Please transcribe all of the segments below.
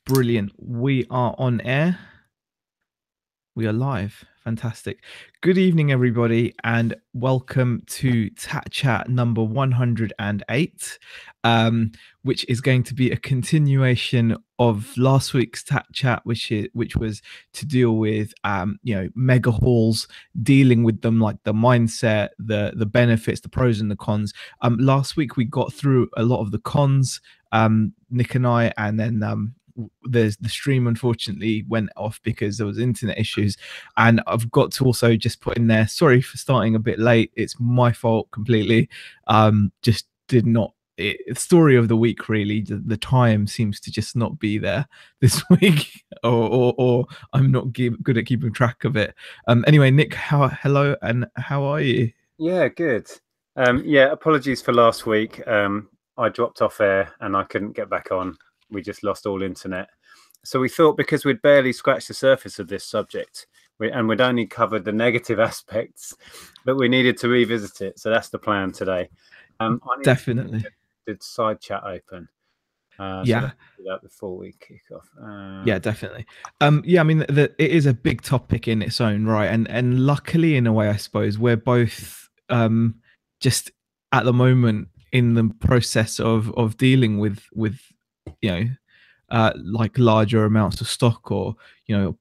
Brilliant. We are on air. We are live. Fantastic. Good evening, everybody, and welcome to TAT Chat number 108, which is going to be a continuation of last week's TAT Chat, which was to deal with mega hauls, dealing with them, like the mindset, the benefits, the pros and the cons. Last week we got through a lot of the cons, Nick and I, and then the stream unfortunately went off because there was internet issues. And I've got to also just put in there, sorry for starting a bit late, it's my fault completely. Just did not story of the week, really. The time seems to just not be there this week, or I'm not good at keeping track of it. Anyway, Nick, hello, and how are you? Yeah, good. Yeah, apologies for last week. I dropped off air and I couldn't get back on. We just lost all internet. So we thought, because we'd barely scratched the surface of this subject and we'd only covered the negative aspects, that we needed to revisit it. So that's the plan today. I need Definitely. to get the side chat open. So let's do that before we kick off. Yeah, definitely. Yeah, I mean, it is a big topic in its own right, and luckily, in a way, I suppose we're both just at the moment in the process of dealing with you know like larger amounts of stock, or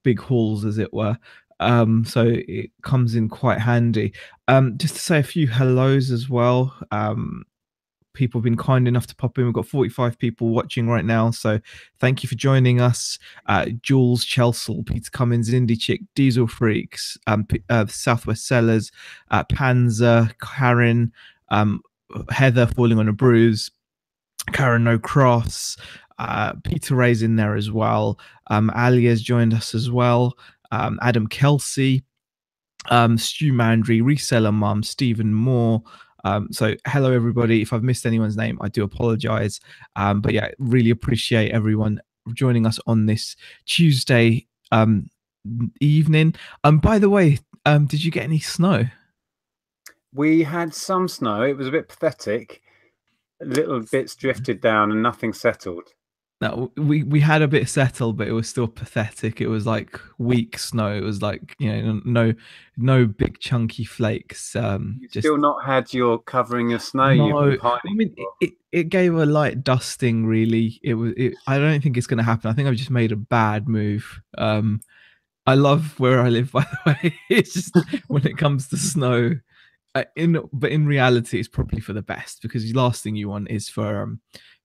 big hauls, as it were. So it comes in quite handy. Just to say a few hellos as well. People have been kind enough to pop in. We've got 45 people watching right now, so thank you for joining us. Jules, Chelsea, Peter Cummins, Indie Chick, Diesel Freaks, Southwest Sellers, Panzer, Karen, Heather Falling on a Bruise, Karen No Cross, Peter Ray's in there as well. Ali has joined us as well. Adam Kelsey, Stu Mandry, Reseller Mum, Stephen Moore. So hello everybody. If I've missed anyone's name, I do apologize. But yeah, really appreciate everyone joining us on this Tuesday evening. By the way, did you get any snow? We had some snow. It was a bit pathetic. Little bits drifted down and nothing settled. No, we had a bit settled, but it was still pathetic. It was like weak snow. It was like, no big chunky flakes. You've Just still not had your covering of snow you've no. been I pining mean, for. it gave a light dusting. Really, I don't think it's going to happen. I think I've just made a bad move. I love where I live, by the way. It's just when it comes to snow, but in reality, it's probably for the best, because the last thing you want is for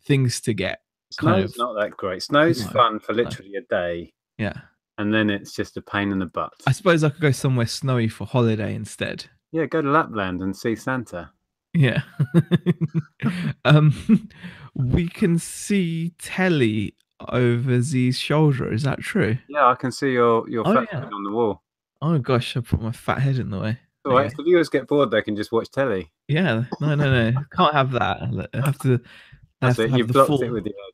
things to get kind Snow's of not that great. Snow's fun for literally a day. Yeah. And then it's just a pain in the butt. I suppose I could go somewhere snowy for holiday instead. Yeah, go to Lapland and see Santa. Yeah. We can see Telly over Z's shoulder. Is that true? Yeah, I can see your fat yeah. head on the wall. Oh gosh, I put my fat head in the way. All right, if the viewers get bored, they can just watch telly. Yeah. No. Can't have that. I have to. That's it. Have You the blocked full. it with your head.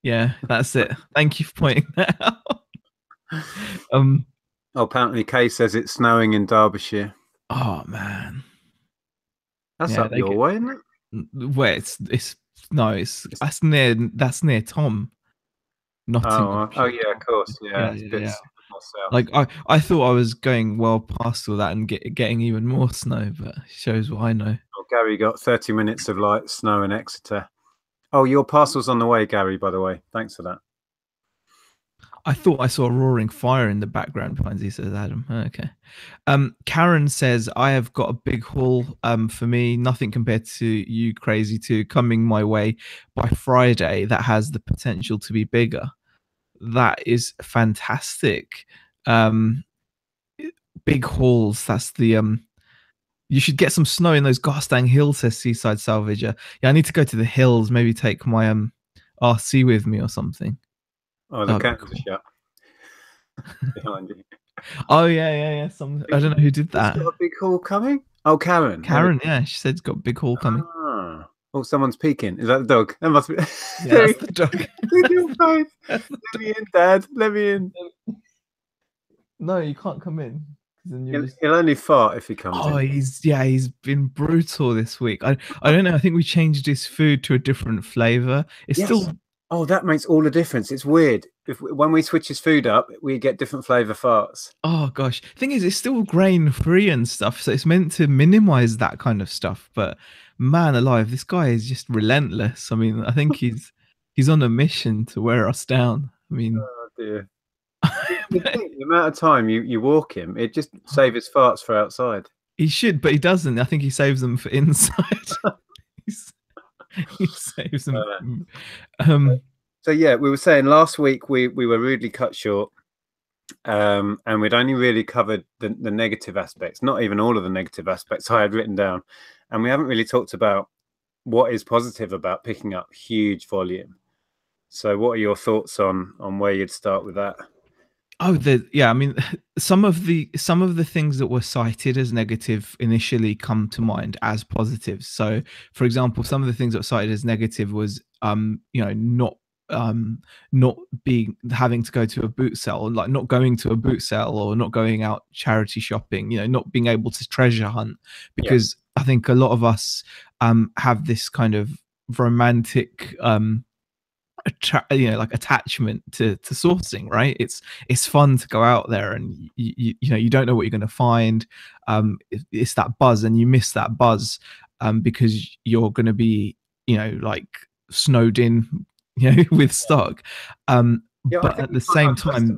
Yeah, that's it. Thank you for pointing that out. Oh, apparently Kay says it's snowing in Derbyshire. Oh man. That's up your way, isn't it? Where it's that's near Tom. Nottingham. Oh yeah, of course. Yeah, yeah. Like I thought I was going well past all that and getting even more snow, but it shows what I know. Oh, Gary got 30 minutes of light snow in Exeter. Oh, your parcel's on the way, Gary, by the way. Thanks for that. I thought I saw a roaring fire in the background behind you, says Adam. Okay. Karen says, I have got a big haul for me, nothing compared to you, Crazy Two, coming my way by Friday that has the potential to be bigger. That is fantastic. Big hauls, that's the you should get some snow in those Garstang Hills, says Seaside Salvager. Yeah, I need to go to the hills, maybe take my RC with me or something. Oh, the curtains are shut behind you. Oh yeah. I don't know who did that. Got a big haul coming. Oh, Karen. Yeah, she said it's got a big haul coming. Oh, someone's peeking. Is that the dog? That must be. Yeah, that's the dog. Let me in, Dad. Let me in. No, you can't come in. He'll only fart if he comes in. Oh, he's been brutal this week. I don't know. I think we changed his food to a different flavor. It's still Oh, that makes all the difference. It's weird. When we switch his food up, we get different flavor farts. Oh gosh, thing is, it's still grain free and stuff, so it's meant to minimize that kind of stuff. But man alive, this guy is just relentless. I mean, I think he's on a mission to wear us down. I mean, Oh dear. You think the amount of time you walk him, it just save his farts for outside. he should, but he doesn't. I think he saves them for inside. He's, he saves them. Um, So yeah, we were saying last week we were rudely cut short, and we'd only really covered the negative aspects, not even all of the negative aspects I had written down, and we haven't really talked about what is positive about picking up huge volume. So what are your thoughts on where you'd start with that? Oh, yeah. I mean, some of the things that were cited as negative initially come to mind as positives. So, for example, some of the things that were cited as negative was, not being having to go to a boot sale, like not going to a boot sale or not going out charity shopping. Not being able to treasure hunt, Yeah. because I think a lot of us have this kind of romantic like attachment to sourcing, right? It's fun to go out there, and you don't know what you're going to find. It's that buzz, and you miss that buzz because you're going to be like snowed in with stock. Yeah, I But think at you the can't same underestimate. time,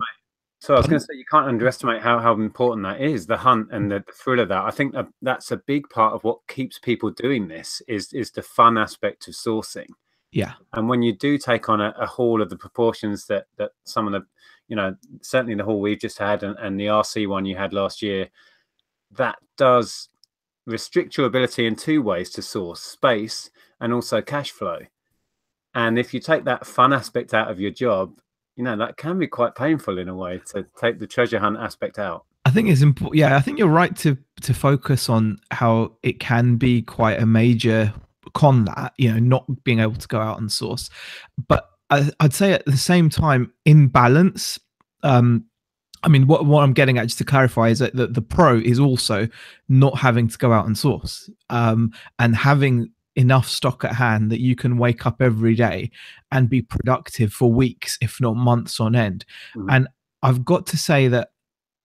So I was going to say you can't underestimate how important that is, the hunt and the thrill of that. I think that's a big part of what keeps people doing this is the fun aspect of sourcing. yeah, And when you do take on a haul of the proportions that some of the, certainly the haul we've just had and the RC one you had last year, that does restrict your ability in two ways to source: space and also cash flow. And if you take that fun aspect out of your job, that can be quite painful in a way, to take the treasure hunt aspect out. I think it's important. Yeah, I think you're right to focus on how it can be quite a major con, that not being able to go out and source. But I'd say at the same time, in balance. I mean, what I'm getting at, just to clarify, is that the pro is also not having to go out and source, and having enough stock at hand that you can wake up every day and be productive for weeks, if not months on end. Mhm. And I've got to say that,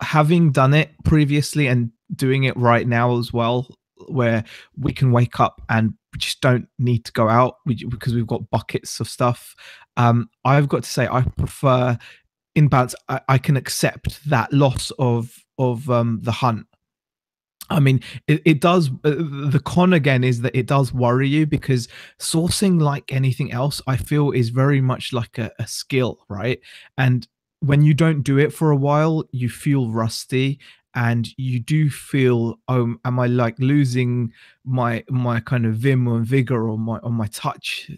having done it previously and doing it right now as well, where we can wake up and we just don't need to go out because we've got buckets of stuff. I've got to say, I prefer, in balance, I can accept that loss of the hunt. I mean, it does. The con again is that it does worry you, because sourcing, like anything else, I feel is very much like a skill, right? And when you don't do it for a while, you feel rusty, and you do feel, oh, am I like losing my kind of vim or vigor or my touch?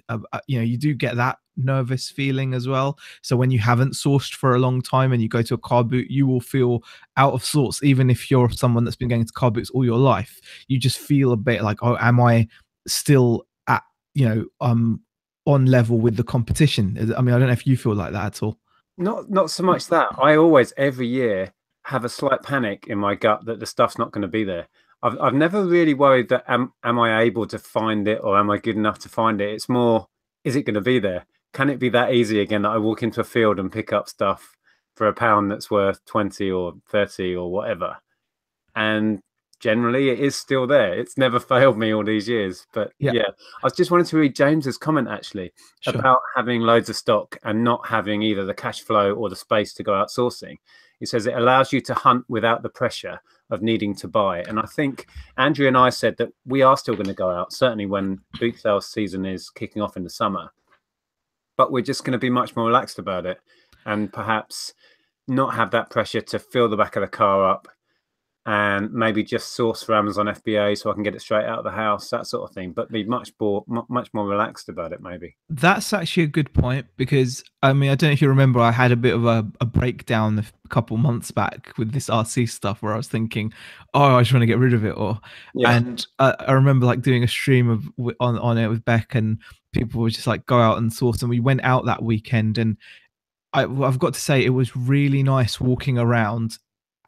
You do get that nervous feeling as well. So when you haven't sourced for a long time and you go to a car boot, you will feel out of sorts, even if you're someone that's been going to car boots all your life. You just feel a bit like, oh, am I still at on level with the competition? I mean, I don't know if you feel like that at all. Not so much that. I always, every year, have a slight panic in my gut that the stuff's not going to be there. I've never really worried that am I able to find it, or am I good enough to find it? It's more, is it going to be there? Can it be that easy again that I walk into a field and pick up stuff for £1 that's worth 20 or 30 or whatever? And generally it is still there. It's never failed me all these years. But Yeah, yeah, I was just wanted to read James's comment actually sure. about having loads of stock and not having either the cash flow or the space to go outsourcing. He says it allows you to hunt without the pressure of needing to buy. And I think Andrew and I said that we are still going to go out, certainly when boot sale season is kicking off in the summer, but we're just going to be much more relaxed about it, and perhaps not have that pressure to fill the back of the car up, and maybe just source for Amazon FBA so I can get it straight out of the house, that sort of thing, but be much more relaxed about it, maybe. That's actually a good point, because I mean, I don't know if you remember, I had a bit of a breakdown a couple months back with this RC stuff, where I was thinking, oh, I just want to get rid of it, Yeah. and I remember like doing a stream on it with Beck, and people were just like, go out and source, and we went out that weekend, and I've got to say, it was really nice walking around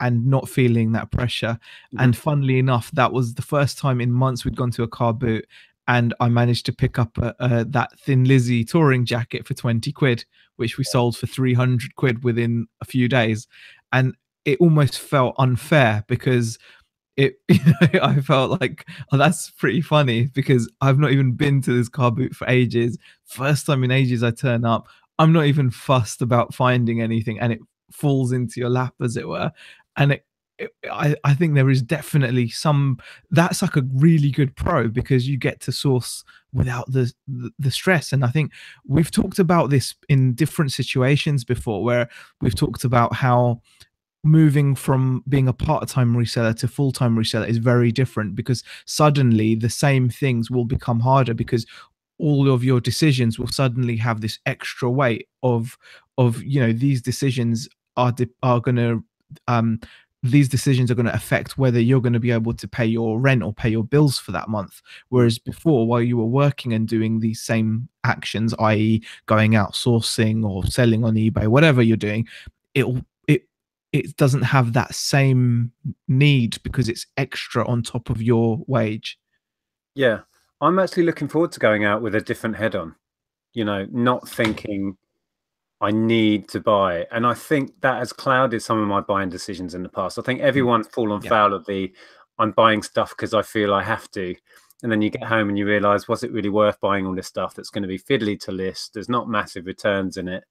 and not feeling that pressure. Mhm. And funnily enough, that was the first time in months we'd gone to a car boot and I managed to pick up that Thin Lizzy touring jacket for 20 quid, which we sold for 300 quid within a few days. And it almost felt unfair because I felt like, oh, that's pretty funny because I've not even been to this car boot for ages. First time in ages I turn up. I'm not even fussed about finding anything, and it falls into your lap, as it were. And I think there is definitely some, that's like a really good pro because you get to source without the stress. And I think we've talked about this in different situations before, where we've talked about how moving from being a part-time reseller to full-time reseller is very different, because suddenly the same things will become harder because all of your decisions will suddenly have this extra weight of these decisions are going to um these decisions are going to affect whether you're going to be able to pay your rent or pay your bills for that month. Whereas before, while you were working and doing these same actions, i.e. going out sourcing or selling on eBay, whatever you're doing, it'll it doesn't have that same need because it's extra on top of your wage. Yeah, I'm actually looking forward to going out with a different head on, not thinking I need to buy. And I think that has clouded some of my buying decisions in the past. I think everyone's fallen foul of the I'm buying stuff because I feel I have to. And then you get home and you realize, was it really worth buying all this stuff that's going to be fiddly to list? There's not massive returns in it.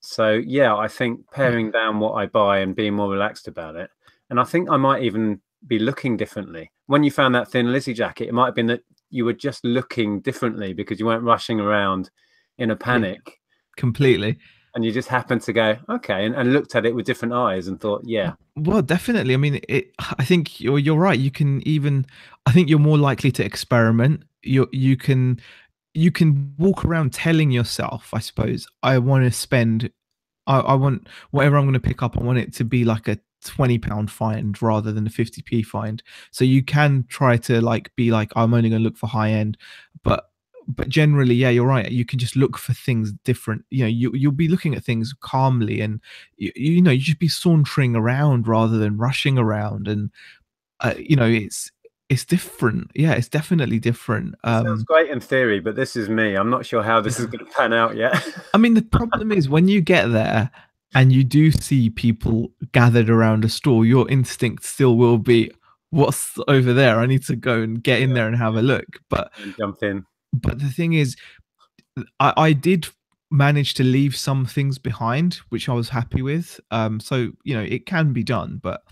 So yeah, I think paring down what I buy and being more relaxed about it. And I think I might even be looking differently. When you found that Thin Lizzy jacket, it might have been that you were just looking differently because you weren't rushing around in a panic. Completely. And you just happened to go, okay, and looked at it with different eyes and thought, yeah. Well, definitely. I mean, I think you're right. You can even, I think you're more likely to experiment. You can walk around telling yourself, I suppose, I want to spend, I want whatever I'm going to pick up, I want it to be like a £20 find rather than a 50p find. So you can try to be like, I'm only going to look for high end, but generally, yeah, you're right. You can just look for things different. You'll be looking at things calmly, and you should be sauntering around rather than rushing around. And it's different. Yeah, it's definitely different. It sounds great in theory, but this is me. I'm not sure how this is going to pan out yet. I mean, the problem is when you get there and you do see people gathered around a store, your instinct still will be, what's over there? I need to go and get in there and have a look. And jump in. But the thing is, I did manage to leave some things behind, which I was happy with. So it can be done, but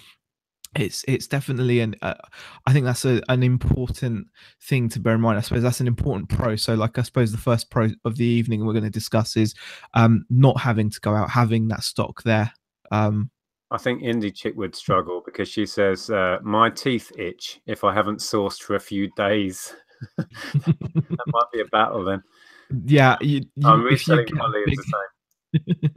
it's definitely I think that's an important thing to bear in mind. I suppose that's an important pro. So I suppose the first pro of the evening we're going to discuss is not having to go out, having that stock there. I think Indie Chick would struggle because she says, my teeth itch if I haven't sourced for a few days. That might be a battle then. Yeah, I'm reselling Polly is the same.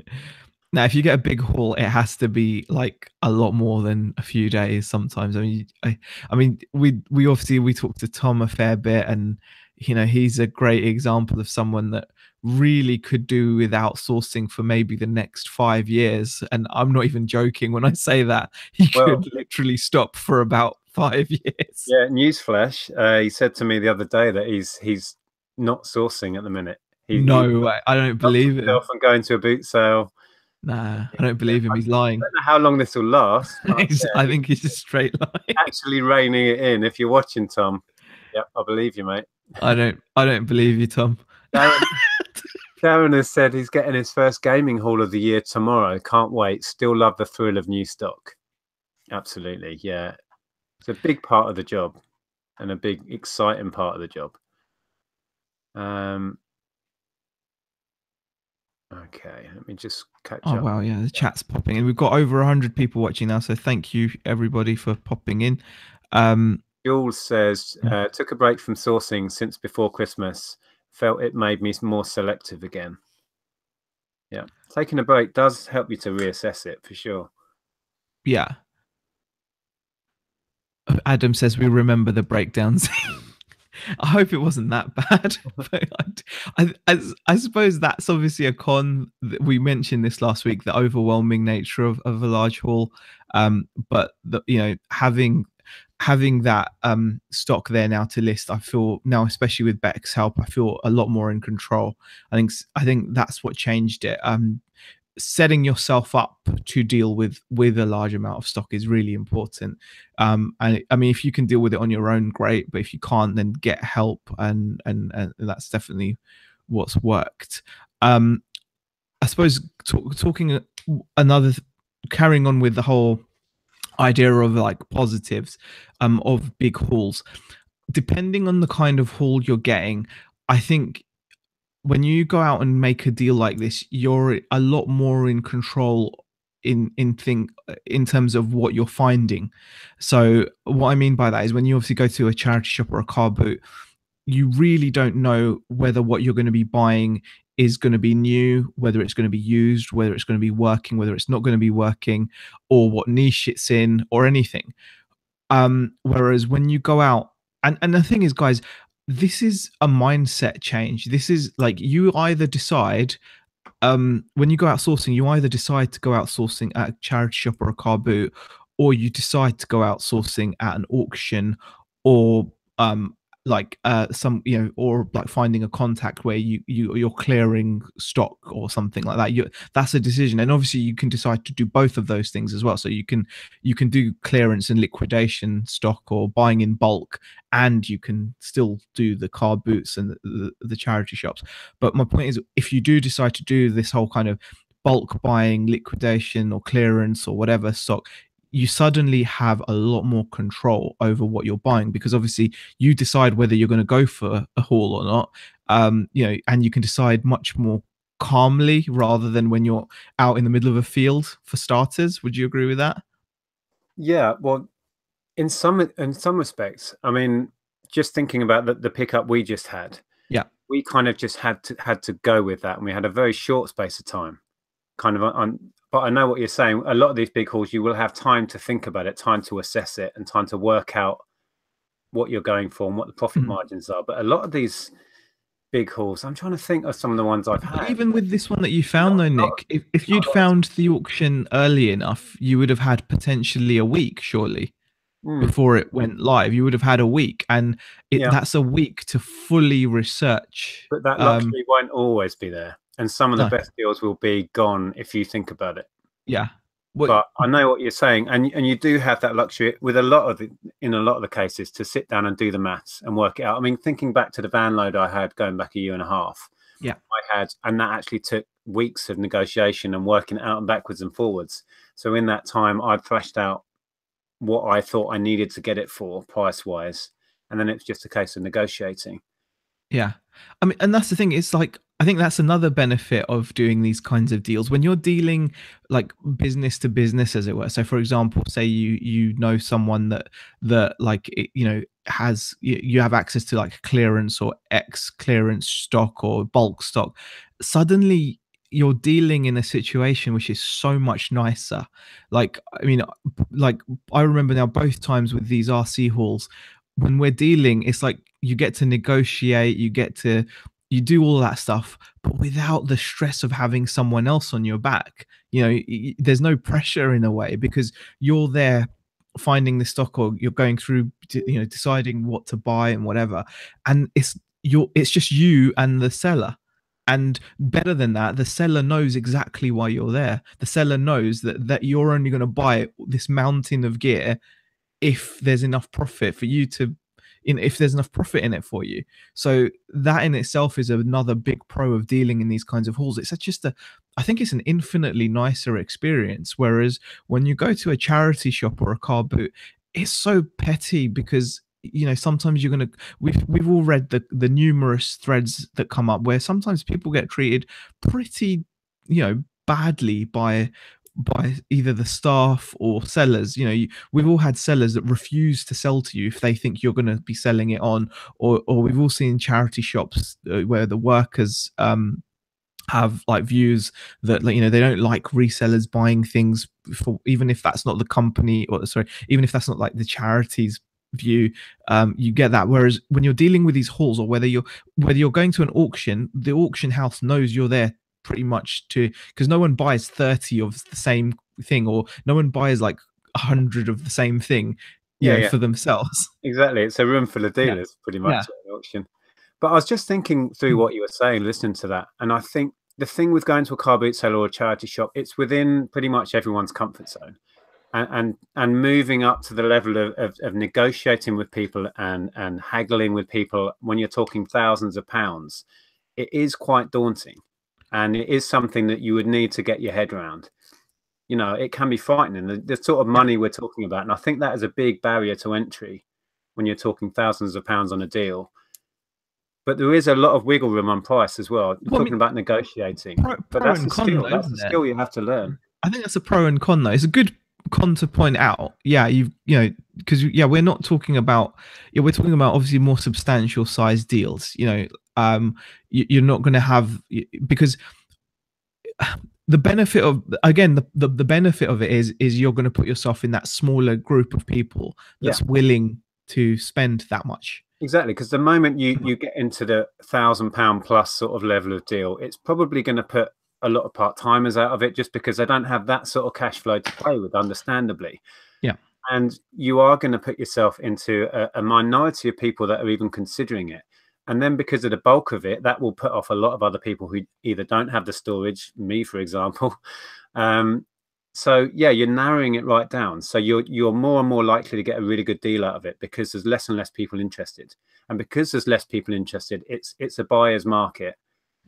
Now, if you get a big haul, it has to be a lot more than a few days. Sometimes, I mean, we obviously we talked to Tom a fair bit, and he's a great example of someone that really could do without sourcing for maybe the next 5 years. And I'm not even joking when I say that he could literally stop for about 5 years. Yeah, newsflash. He said to me the other day that he's not sourcing at the minute. No way. I don't believe it. And going to a boot sale. Nah, I don't believe him. He's lying. I don't know how long this will last. I think he's a straight lie. Actually reining it in. If you're watching, Tom. Yep, I believe you, mate. I don't believe you, Tom. Darren has said he's getting his first gaming haul of the year tomorrow. Can't wait. Still love the thrill of new stock. Absolutely, yeah. It's a big part of the job, and a big exciting part of the job. Okay, let me just catch up. Oh wow, yeah, the chat's popping in. We've got over 100 people watching now, so thank you everybody for popping in. Jules says, took a break from sourcing since before Christmas. Felt it made me more selective again. Yeah, taking a break does help you to reassess it for sure. Yeah. Adam says we remember the breakdowns. I hope it wasn't that bad. But I suppose that's obviously a con. We mentioned this last week, the overwhelming nature of a large haul. But having having that stock there now to list, I feel now, especially with Beck's help, I feel a lot more in control. I think that's what changed it. Setting yourself up to deal with a large amount of stock is really important. And I mean, if you can deal with it on your own, great. But if you can't, then get help, and that's definitely what's worked. I suppose talking another, carrying on with the whole idea of like positives of big hauls, depending on the kind of haul you're getting, I think when you go out and make a deal like this, you're a lot more in control in terms of what you're finding. So what I mean by that is when you obviously go to a charity shop or a car boot, you really don't know whether what you're going to be buying is going to be new, whether it's going to be used, whether it's going to be working, whether it's not going to be working, or what niche it's in, or anything. Whereas when you go out, and the thing is, guys, this is a mindset change. This is like, you either decide, when you go out sourcing, you either decide to go out sourcing at a charity shop or a car boot, or you decide to go out sourcing at an auction, or some, or like finding a contact where you're clearing stock or something like that. That's a decision, and obviously you can decide to do both of those things as well. So you can do clearance and liquidation stock, or buying in bulk, and you can still do the car boots and the charity shops. But my point is, if you do decide to do this whole kind of bulk buying, liquidation or clearance or whatever stock, you suddenly have a lot more control over what you're buying, because obviously you decide whether you're going to go for a haul or not. And you can decide much more calmly rather than when you're out in the middle of a field, for starters. Would you agree with that? Yeah, well, in some respects, I mean, just thinking about the pickup we just had, Yeah. we kind of just had to go with that, and we had a very short space of time, kind of on. But I know what you're saying. A lot of these big hauls, you will have time to think about it, time to assess it, and time to work out what you're going for and what the profit margins are. But a lot of these big hauls, I'm trying to think of some of the ones I've But had. even with this one that you found, though, Nick, if you'd found the auction early enough, you would have had potentially a week, surely, before it went live. You would have had a week, and Yeah, that's a week to fully research. but that luxury won't always be there, and some of the No, best deals will be gone if you think about it. yeah. Well, But I know what you're saying, and you do have that luxury with in a lot of the cases, to sit down and do the maths and work it out. I mean, thinking back to the van load I had going back a year and a half, yeah, I had, and that actually took weeks of negotiation and working out and backwards and forwards. So in that time, I'd thrashed out what I thought I needed to get it for price wise, and then it's just a case of negotiating. yeah. I mean, and that's the thing. It's like, I think that's another benefit of doing these kinds of deals when you're dealing like business to business, as it were. So, for example, say you know someone that like has, you have access to like clearance or X clearance stock or bulk stock. Suddenly, you're dealing in a situation which is so much nicer. Like, I mean, like, I remember now both times with these RC hauls, when we're dealing, it's like you get to negotiate, you do all that stuff, but without the stress of having someone else on your back. There's no pressure in a way, because you're there finding the stock, or you're going through, deciding what to buy and whatever, and it's just you and the seller. And better than that, the seller knows exactly why you're there. The seller knows that you're only going to buy this mountain of gear if there's enough profit for you to, if there's enough profit in it for you. So that in itself is another big pro of dealing in these kinds of halls. It's just I think it's an infinitely nicer experience. Whereas when you go to a charity shop or a car boot, it's so petty, because sometimes you're gonna, we've all read the numerous threads that come up where sometimes people get treated pretty badly by either the staff or sellers. We've all had sellers that refuse to sell to you if they think you're going to be selling it on, or we've all seen charity shops where the workers have like views that, like, they don't like resellers buying things for, even if that's not the company, or sorry, even if that's not like the charity's view. You get that. Whereas when you're dealing with these halls, or whether you're going to an auction, the auction house knows you're there pretty much to, because no one buys 30 of the same thing, or no one buys like 100 of the same thing. Yeah, yeah, for themselves. exactly. It's a room full of Yeah, dealers, pretty much, yeah. at an auction. But I was just thinking through Mm. what you were saying, listening to that, and I think the thing with going to a car boot sale or a charity shop, it's within pretty much everyone's comfort zone. And moving up to the level of negotiating with people and haggling with people when you're talking thousands of pounds, it is quite daunting, and it is something that you would need to get your head around. It can be frightening, the sort of money we're talking about, and I think that is a big barrier to entry when you're talking thousands of pounds on a deal. But there is a lot of wiggle room on price as well. You're Well, I talking mean, about negotiating, but pro that's and a con, skill. though, That's a isn't it? skill you have to learn. I think that's a pro and con, though. It's a good con to point out. Yeah, because we're not talking about. Yeah, we're talking about obviously more substantial size deals. You're not going to have, because the benefit of, again, the benefit of it is you're going to put yourself in that smaller group of people Yeah, that's willing to spend that much. exactly. Because the moment you get into the £1,000 plus sort of level of deal, it's probably going to put a lot of part timers out of it, just because they don't have that sort of cash flow to play with, understandably. Yeah. And you are going to put yourself into a minority of people that are even considering it. And then because of the bulk of it, that will put off a lot of other people who either don't have the storage, me, for example. So yeah, you're narrowing it right down. So you're more and more likely to get a really good deal out of it, because there's less and less people interested. And because there's less people interested, it's a buyer's market.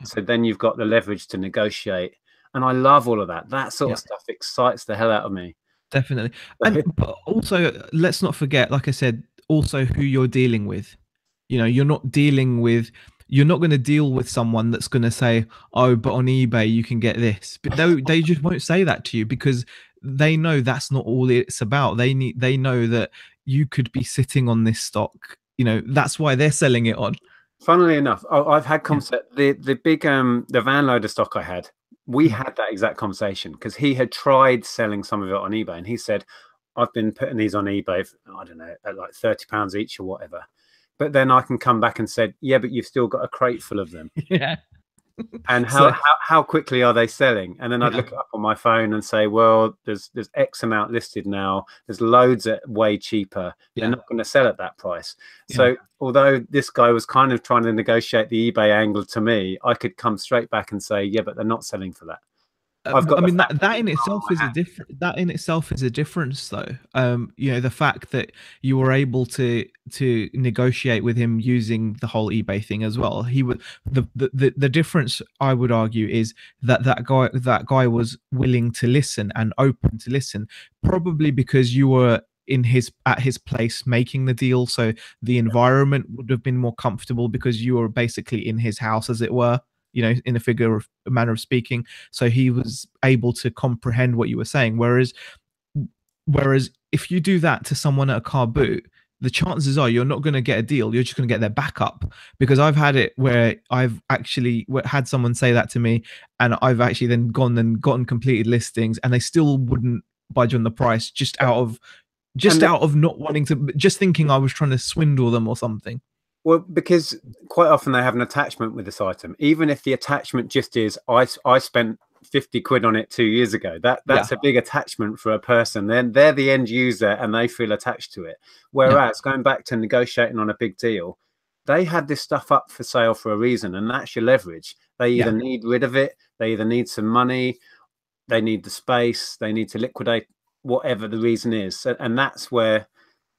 So then you've got the leverage to negotiate. And I love all of that. That sort Yeah. of stuff excites the hell out of me. Definitely. But also, let's not forget, like I said, also who you're dealing with. You're not dealing with, you're not going to deal with someone that's going to say, oh, but on eBay you can get this. But they just won't say that to you, because they know that's not all it's about. They know that you could be sitting on this stock. That's why they're selling it on. Funnily enough, I've had Yeah. the big the van loader stock I had. We Mm. had that exact conversation, because he had tried selling some of it on eBay, and he said, "I've been putting these on eBay, for, I don't know, at like £30 each or whatever." But then I can come back and said, "Yeah, but you've still got a crate full of them." Yeah. And So how quickly are they selling? And then I'd yeah, look it up on my phone and say, well, there's X amount listed now. There's loads at way cheaper. They're yeah, not going to sell at that price. yeah. So although this guy was kind of trying to negotiate the eBay angle to me, I could come straight back and say, yeah, but they're not selling for that. I've got I the mean, facts that in on itself my is a hand. different. That in itself is a difference, though. The fact that you were able to negotiate with him using the whole eBay thing as well. He would the difference, I would argue, is that guy was willing to listen and open to listen, probably because you were at his place making the deal, so the environment would have been more comfortable because you were basically in his house, as it were. In a manner of speaking, so he was able to comprehend what you were saying. Whereas if you do that to someone at a car boot, the chances are you're not going to get a deal. You're just going to get their backup. Because I've had it where I've actually had someone say that to me, and I've actually then gone and gotten completed listings, and they still wouldn't budge on the price, just out of And not wanting to, just thinking I was trying to swindle them or something. well, because quite often they have an attachment with this item, even if the attachment just is, I spent 50 quid on it 2 years ago. Yeah, That's a big attachment for a person. Then they're the end user and they feel attached to it. yeah, Whereas going back to negotiating on a big deal, they had this stuff up for sale for a reason, and that's your leverage. They either yeah. need rid of it, they either need some money, they need the space, they need to liquidate, whatever the reason is. And that's where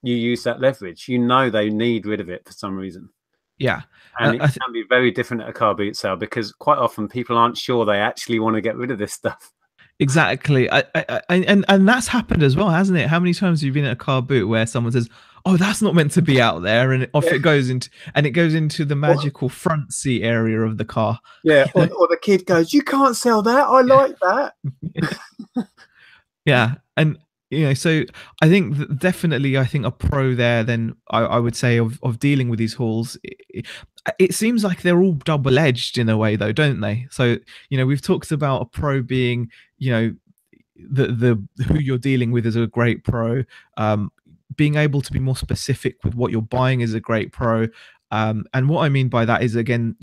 you use that leverage. They need rid of it for some reason. Yeah. And it I, can be very different at a car boot sale, because quite often people aren't sure they actually want to get rid of this stuff. Exactly. And that's happened as well, hasn't it? How many times have you been at a car boot where someone says, "Oh, that's not meant to be out there," and off Yeah. it goes into the magical front seat area of the car. Yeah. Or the kid goes, "You can't sell that. I like that." Yeah. And so I think definitely, I think a pro there, then I would say, of dealing with these hauls. It seems like they're all double-edged in a way, though, don't they? So we've talked about a pro being, the who you're dealing with is a great pro. Being able to be more specific with what you're buying is a great pro. And what I mean by that is, again,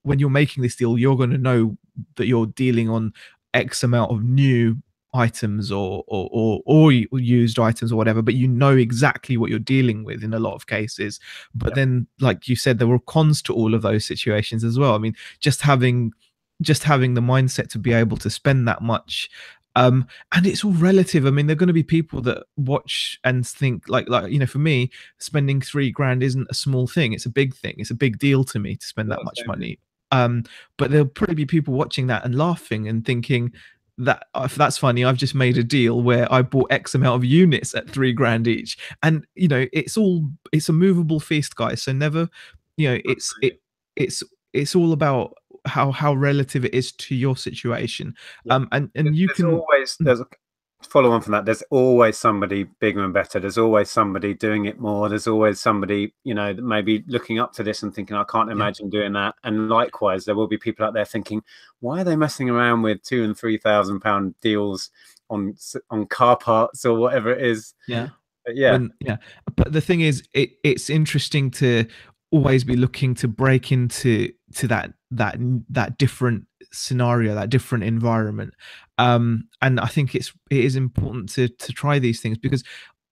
when you're making this deal, you're going to know that you're dealing on X amount of new items or used items or whatever, but you know exactly what you're dealing with in a lot of cases. But then, like you said, there were cons to all of those situations as well. I mean, just having the mindset to be able to spend that much, and it's all relative. I mean, there are going to be people that watch and think like for me, spending 3 grand isn't a small thing. It's a big thing. It's a big deal to me to spend that much money. But there'll probably be people watching that and laughing and thinking that if that's funny, I've just made a deal where I bought X amount of units at 3 grand each. And it's a movable feast, guys. So never, it's all about how relative it is to your situation. And you can there's a follow on from that. There's always somebody bigger and better. There's always somebody doing it more. There's always somebody, that may be looking up to this and thinking, I can't imagine doing that. And likewise, there will be people out there thinking, why are they messing around with £2,000 and £3,000 deals on car parts or whatever it is? But the thing is, it's interesting to always be looking to break into that different scenario, that different environment. And I think it is important to try these things, because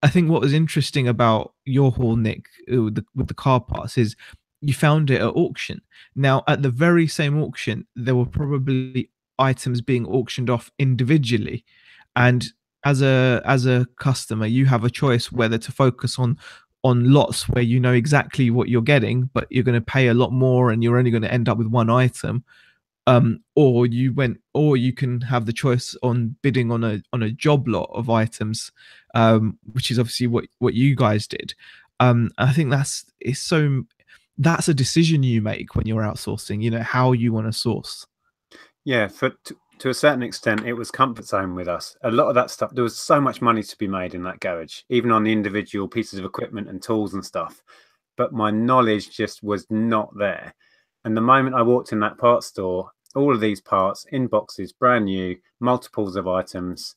I think what was interesting about your haul, Nick, with the car parts, is you found it at auction. Now, at the very same auction, there were probably items being auctioned off individually, and as a customer, you have a choice whether to focus on lots where you know exactly what you're getting, but you're going to pay a lot more and you're only going to end up with one item, or you can have the choice on bidding on a job lot of items, which is obviously what you guys did. I think that's a decision you make when you're outsourcing, how you want to source. Yeah, to a certain extent, it was comfort zone with us. A lot of that stuff, there was so much money to be made in that garage, even on the individual pieces of equipment and tools and stuff. But my knowledge just was not there. And the moment I walked in that parts store, all of these parts in boxes, brand new, multiples of items,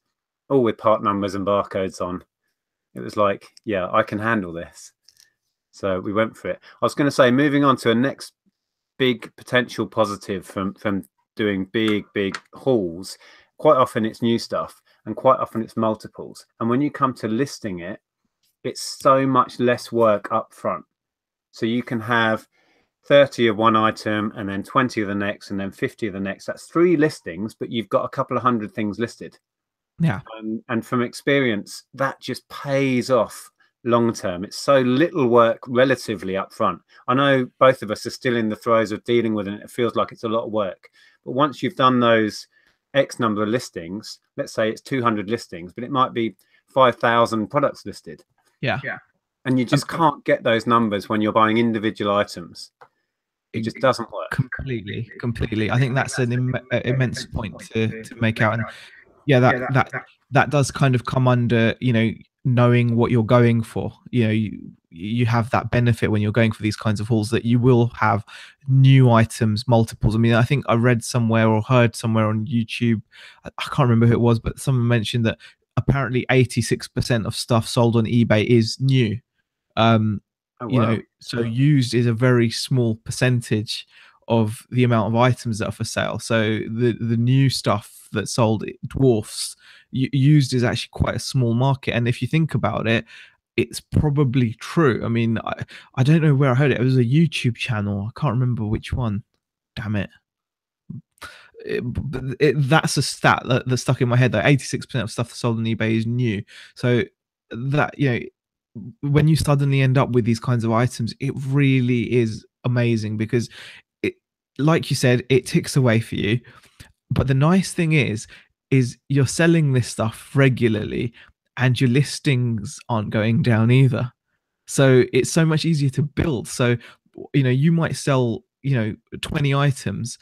all with part numbers and barcodes on. It was like, yeah, I can handle this. So we went for it. I was going to say, moving on to a next big potential positive from doing big hauls, quite often it's new stuff and quite often it's multiples. And when you come to listing it, it's so much less work up front. So you can have 30 of one item and then 20 of the next and then 50 of the next. That's 3 listings, but you've got a couple of hundred things listed. Yeah. And from experience, that just pays off long term. It's so little work relatively up front. I know both of us are still in the throes of dealing with it. It feels like it's a lot of work. But once you've done those X number of listings, let's say it's 200 listings, but it might be 5,000 products listed. Yeah. And you just can't get those numbers when you're buying individual items. It just doesn't work. Completely. I think that's an immense point to make out. And that does kind of come under, knowing what you're going for. You have that benefit when you're going for these kinds of hauls, that you will have new items, multiples. I mean, I think I read somewhere or heard somewhere on YouTube, I can't remember who it was, but someone mentioned that apparently 86% of stuff sold on eBay is new. So used is a very small percentage of the amount of items that are for sale. So the new stuff that sold, it dwarfs used. Is actually quite a small market. And if you think about it, it's probably true. I mean, I don't know where I heard it. It was a YouTube channel. I can't remember which one. Damn it. That's a stat that stuck in my head, that 86% of stuff that's sold on eBay is new. So that, when you suddenly end up with these kinds of items, it really is amazing, because it, like you said, it ticks away for you. But the nice thing is you're selling this stuff regularly and your listings aren't going down either. So it's so much easier to build. So, you might sell, 20 items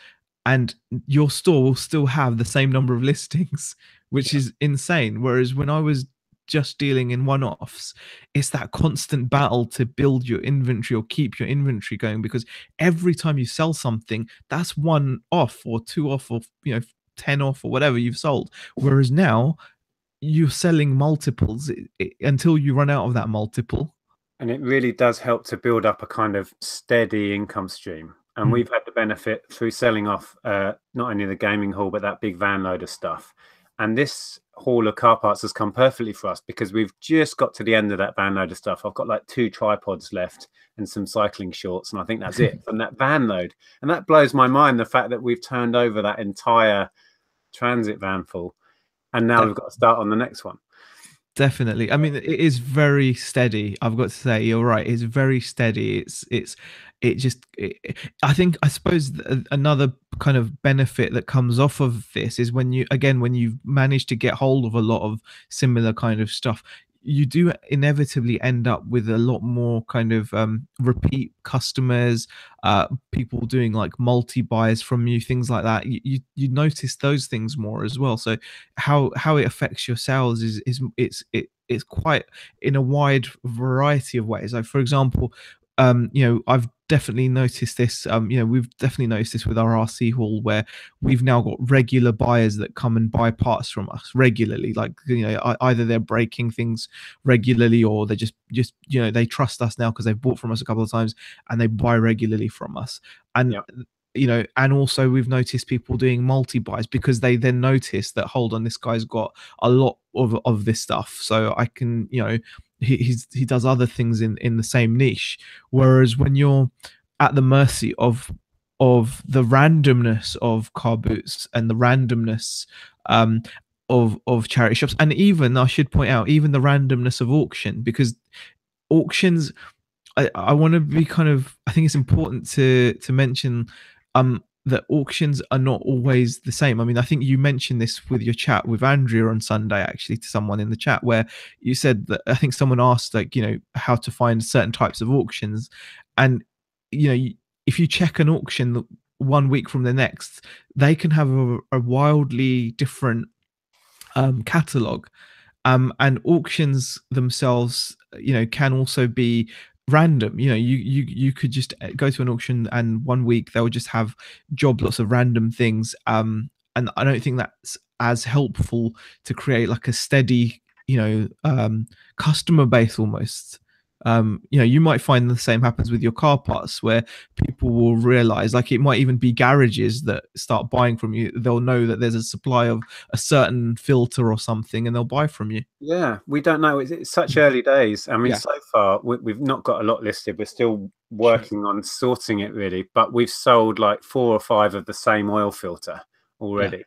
and your store will still have the same number of listings, which is insane. Whereas when I was just dealing in one-offs, it's that constant battle to build your inventory or keep your inventory going, because every time you sell something, that's 1 off or 2 off, or 10 off or whatever you've sold. Whereas now you're selling multiples until you run out of that multiple. And it really does help to build up a kind of steady income stream. And we've had the benefit through selling off not only the gaming hall, but that big van load of stuff. And this haul of car parts has come perfectly for us, because we've just got to the end of that van load of stuff. I've got like 2 tripods left and some cycling shorts, and I think that's it from that van load. And that blows my mind, the fact that we've turned over that entire transit van full, and now we've got to start on the next one. Definitely. I mean, it is very steady. I've got to say, you're right. It's very steady. I suppose another kind of benefit that comes off of this is when you manage to get hold of a lot of similar kind of stuff, you do inevitably end up with a lot more kind of repeat customers, people doing like multi buys from you, things like that. You notice those things more as well. So how it affects your sales it's quite in a wide variety of ways. Like for example, I've definitely noticed this. We've definitely noticed this with our RC haul, where we've now got regular buyers that come and buy parts from us regularly. Like, either they're breaking things regularly, or they just they trust us now because they've bought from us a couple of times and they buy regularly from us. And Yep. And also we've noticed people doing multi buys because they then notice that, hold on, this guy's got a lot of this stuff, so I can, he does other things in the same niche. Whereas when you're at the mercy of the randomness of car boots and the randomness of charity shops, and even, I should point out, even the randomness of auction, because auctions, I want to be kind of, I think it's important to mention that auctions are not always the same. I mean, I think you mentioned this with your chat with Andrea on Sunday, actually, to someone in the chat, where you said that, I think someone asked, like, how to find certain types of auctions. And, if you check an auction 1 week from the next, they can have a wildly different catalog. And auctions themselves, can also be random. You could just go to an auction, and 1 week they'll just have lots of random things. And I don't think that's as helpful to create like a steady, customer base almost. You might find the same happens with your car parts, where people will realize, like, it might even be garages that start buying from you. They'll know that there's a supply of a certain filter or something, and they'll buy from you. Yeah, we don't know. It's such early days. I mean, Yeah. so far we've not got a lot listed. We're still Sure. working on sorting it, really. But we've sold like 4 or 5 of the same oil filter Yeah. already.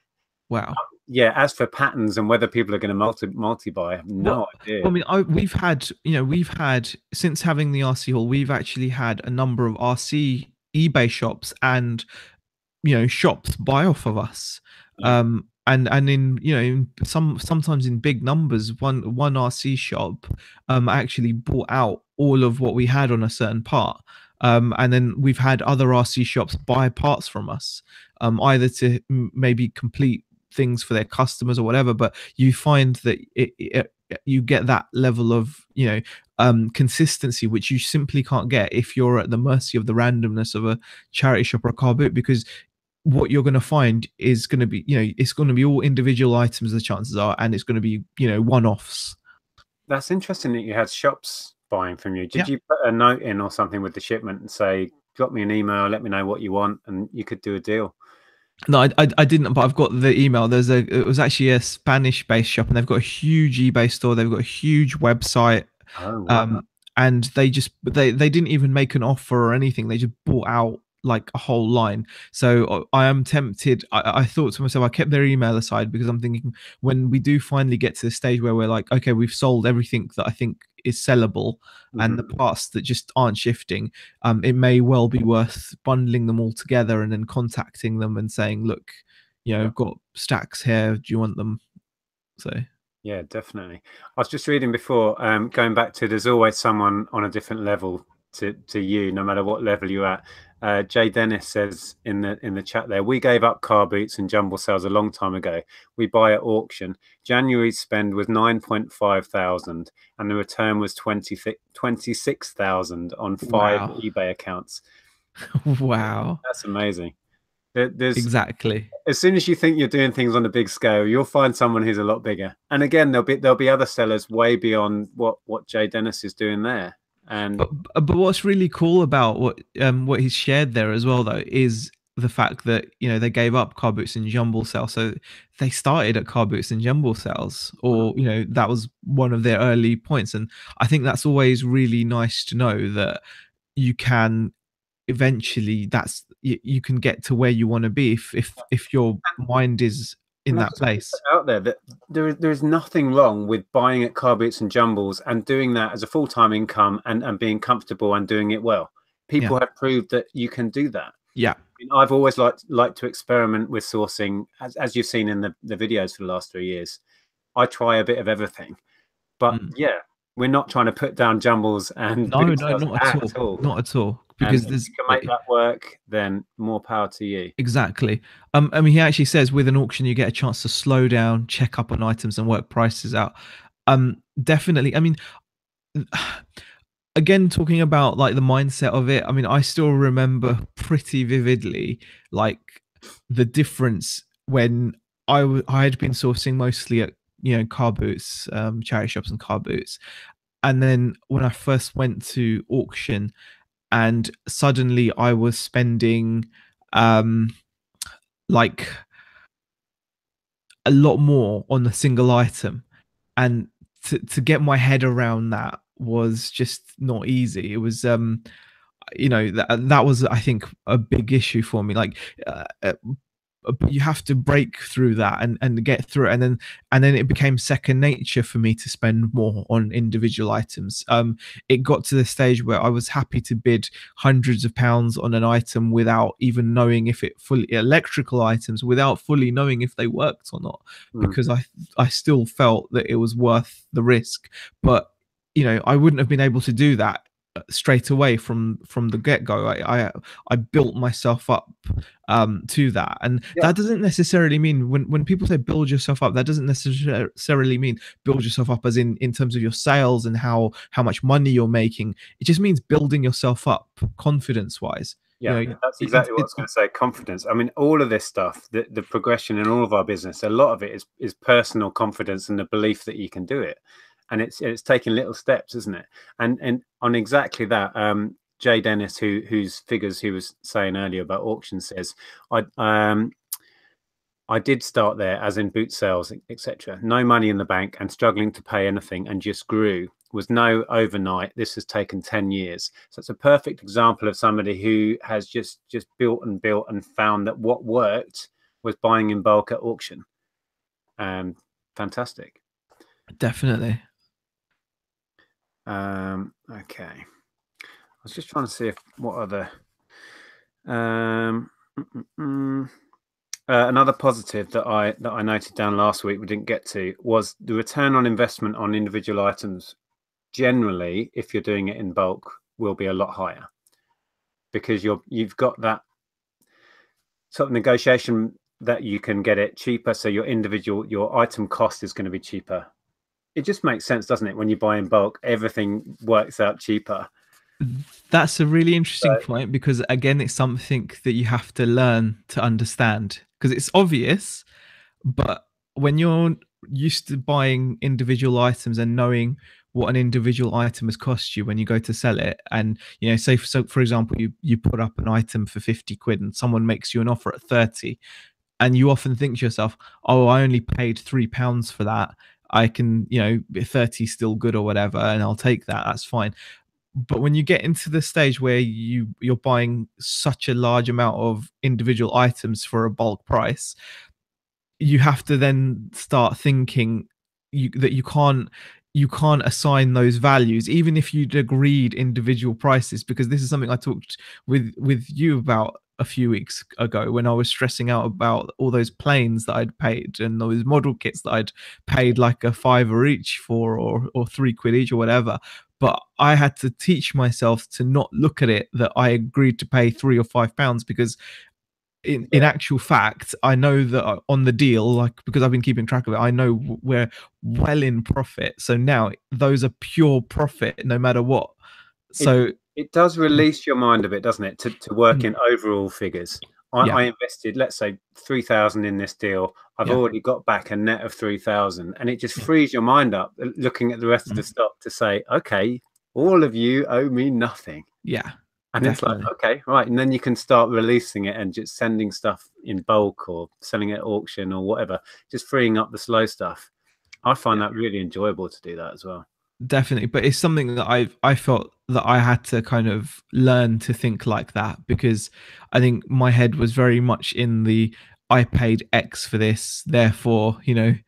Wow. Yeah. As for patterns and whether people are going to multi buy, I have no idea. I mean, we've had, since having the RC hall, we've actually had a number of RC eBay shops and, shops buy off of us. Yeah. And in, sometimes in big numbers. One RC shop actually bought out all of what we had on a certain part. And then we've had other RC shops buy parts from us, either to maybe complete things for their customers or whatever. But you find that you get that level of, consistency, which you simply can't get if you're at the mercy of the randomness of a charity shop or a car boot. Because what you're going to find is going to be, it's going to be all individual items, the chances are, and it's going to be, one-offs. That's interesting that you had shops buying from you. Did Yeah. you put a note in or something with the shipment and say, drop me an email, let me know what you want, and you could do a deal? No, I didn't, but I've got the email. It was actually a Spanish-based shop, and they've got a huge eBay store. They've got a huge website. Oh, wow. And they didn't even make an offer or anything. They just bought out like a whole line. So I am tempted. I thought to myself, I kept their email aside, because I'm thinking, when we do finally get to the stage where we're like, okay, we've sold everything that I think is sellable, and the parts that just aren't shifting, it may well be worth bundling them all together and then contacting them and saying, look, I've got stacks here. Do you want them? So Yeah, definitely. I was just reading before, going back to, there's always someone on a different level to you, no matter what level you're at. Jay Dennis says in the chat there, we gave up car boots and jumble sales a long time ago. We buy at auction. January's spend was 9.5 thousand, and the return was 26,000 on 5 wow. eBay accounts. Wow. That's amazing. There's Exactly. As soon as you think you're doing things on a big scale, you'll find someone who's a lot bigger. And again, there'll be other sellers way beyond what Jay Dennis is doing there. And But what's really cool about what he's shared there as well, though, is the fact that they gave up car boots and jumble sales, so they started at car boots and jumble sales, or that was one of their early points. And I think that's always really nice to know that you can eventually, you can get to where you want to be if your mind is in And I that just want to place. put out there that there is nothing wrong with buying at car boots and jumbles and doing that as a full-time income and being comfortable and doing it well. Yeah. People have proved that you can do that. Yeah. I've always liked to experiment with sourcing, as you've seen in the videos for the last 3 years. I try a bit of everything, but yeah, we're not trying to put down jumbles and No, boot no, sales not at at all. all. Not at all. And Because if you can make that work, then more power to you. exactly. I mean, he actually says with an auction, you get a chance to slow down, check up on items, and work prices out. Definitely. I mean, again, talking about like the mindset of it, I mean, I still remember pretty vividly like the difference when I had been sourcing mostly at car boots, charity shops and car boots, and then when I first went to auction, and suddenly I was spending like a lot more on a single item, and to get my head around that was just not easy. It was that was, I think, a big issue for me. Like but you have to break through that and get through it, and then it became second nature for me to spend more on individual items. It got to the stage where I was happy to bid hundreds of pounds on an item without even knowing if it fully, electrical items, without fully knowing if they worked or not, because I still felt that it was worth the risk. But I wouldn't have been able to do that straight away from the get-go. I built myself up to that, and that doesn't necessarily mean, when people say build yourself up, that doesn't necessarily mean build yourself up as in terms of your sales and how much money you're making. It just means building yourself up confidence wise. Yeah, that's exactly what I was going to say. Confidence. I mean, all of this stuff, the progression in all of our business, a lot of it is personal confidence and the belief that you can do it. And it's taking little steps, isn't it? And on exactly that, Jay Dennis, whose figures he was saying earlier about auctions, says, I did start there, as in boot sales, etc. No money in the bank and struggling to pay anything, and just grew. Was no overnight. This has taken 10 years. So it's a perfect example of somebody who has just built and found that what worked was buying in bulk at auction. Fantastic. Definitely. Okay. I was just trying to see what other another positive that I noted down last week we didn't get to was the return on investment on individual items. Generally, if you're doing it in bulk, will be a lot higher, because you've got that sort of negotiation that you can get it cheaper. So your item cost is going to be cheaper. It just makes sense, doesn't it? When you buy in bulk, everything works out cheaper. That's a really interesting point, because again, it's something that you have to learn to understand, because it's obvious, but when you're used to buying individual items and knowing what an individual item has cost you when you go to sell it, and say for example, you put up an item for 50 quid and someone makes you an offer at 30, and you often think to yourself, oh, I only paid £3 for that, I can 30 still good or whatever, and I'll take that, that's fine. But when you get into the stage where you're buying such a large amount of individual items for a bulk price, you have to then start thinking that you can't assign those values, even if you'd agreed individual prices, because this is something I talked with you about a few weeks ago, when I was stressing out about all those planes that I'd paid and those model kits that I'd paid like a £5 each for, or £3 each or whatever. But I had to teach myself to not look at it that I agreed to pay £3 or £5, because in actual fact, I know that on the deal, like, because I've been keeping track of it, I know we're well in profit. So now those are pure profit no matter what. So it does release your mind a bit, doesn't it, to work in overall figures. I invested, let's say, 3,000 in this deal. I've already got back a net of 3,000, and it just frees your mind up looking at the rest of the stock to say, okay, all of you owe me nothing. Yeah. And it's like, Definitely. okay, right. And then you can start releasing it and just sending stuff in bulk or selling it at auction or whatever, just freeing up the slow stuff. I find Yeah. that really enjoyable to do that as well. Definitely, but it's something that I felt that I had to kind of learn to think like that, because I think my head was very much in the I paid X for this, therefore, and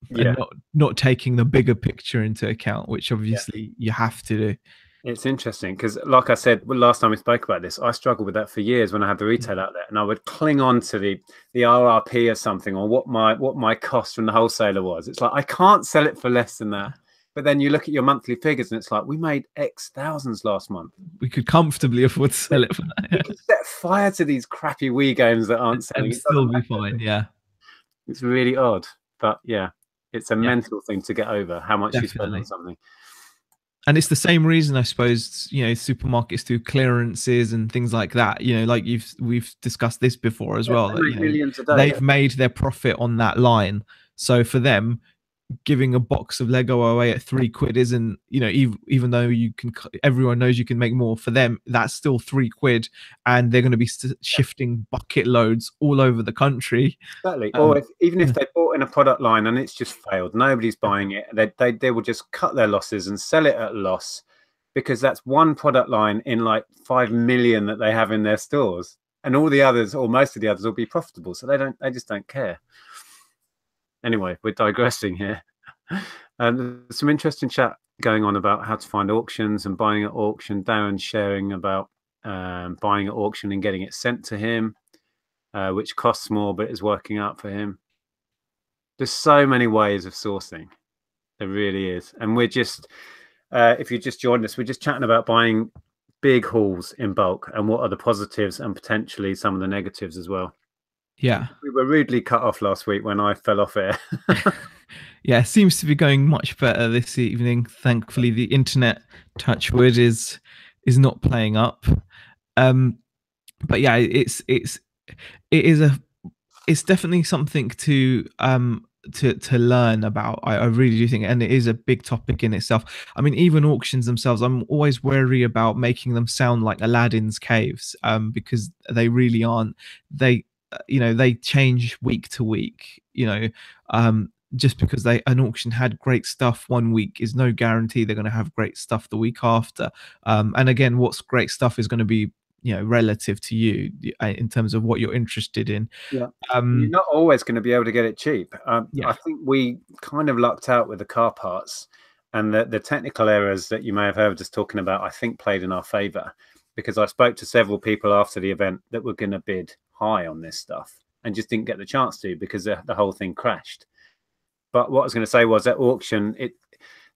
Yeah. not taking the bigger picture into account, which Yeah. obviously you have to do. It's interesting because, like I said, last time we spoke about this, I struggled with that for years when I had the retail outlet, and I would cling on to the RRP or something, or what my cost from the wholesaler was. It's like I can't sell it for less than that. But then you look at your monthly figures, and it's like we made X thousands last month. We could comfortably afford to sell it for that, We yeah. can set fire to these crappy Wii games that aren't selling. And It doesn't still be matter. fine. Yeah, It's really odd, but yeah, it's a yeah, mental thing to get over how much you spend on definitely. something. And it's the same reason, I suppose, supermarkets do clearances and things like that. Like we've discussed this before as Yeah, well, they that make millions a day. they've made their profit on that line. So for them, giving a box of Lego away at £3 isn't, even though everyone knows you can make more, for them that's still £3, and they're going to be shifting bucket loads all over the country. Exactly. Or um even if they bought in a product line and it's just failed, nobody's buying it. They will just cut their losses and sell it at a loss, because that's one product line in like 5 million that they have in their stores, and all the others, or most of the others, will be profitable. So they just don't care. Anyway, we're digressing here. There's some interesting chat going on about how to find auctions and buying at auction. Darren sharing about buying at auction and getting it sent to him, which costs more but is working out for him. There's so many ways of sourcing. There really is. And we're just, if you just joined us, we're just chatting about buying big hauls in bulk and what are the positives and potentially some of the negatives as well. yeah. We were rudely cut off last week when I fell off air. Yeah, seems to be going much better this evening. Thankfully, the internet, touch wood, is not playing up. Um, but yeah, it is it's definitely something to learn about. I really do think, and it is a big topic in itself. I mean, even auctions themselves, I'm always wary about making them sound like Aladdin's caves, because they really aren't. They they change week to week. Just because an auction had great stuff one week is no guarantee they're going to have great stuff the week after. And again, what's great stuff is going to be relative to you, in terms of what you're interested in. Yeah. You're not always going to be able to get it cheap. Yeah. I think we kind of lucked out with the car parts, and the technical errors that you may have heard us talking about, I think, played in our favor, because I spoke to several people after the event that were going to bid high on this stuff and just didn't get the chance to, because the whole thing crashed. But what I was going to say was, at auction,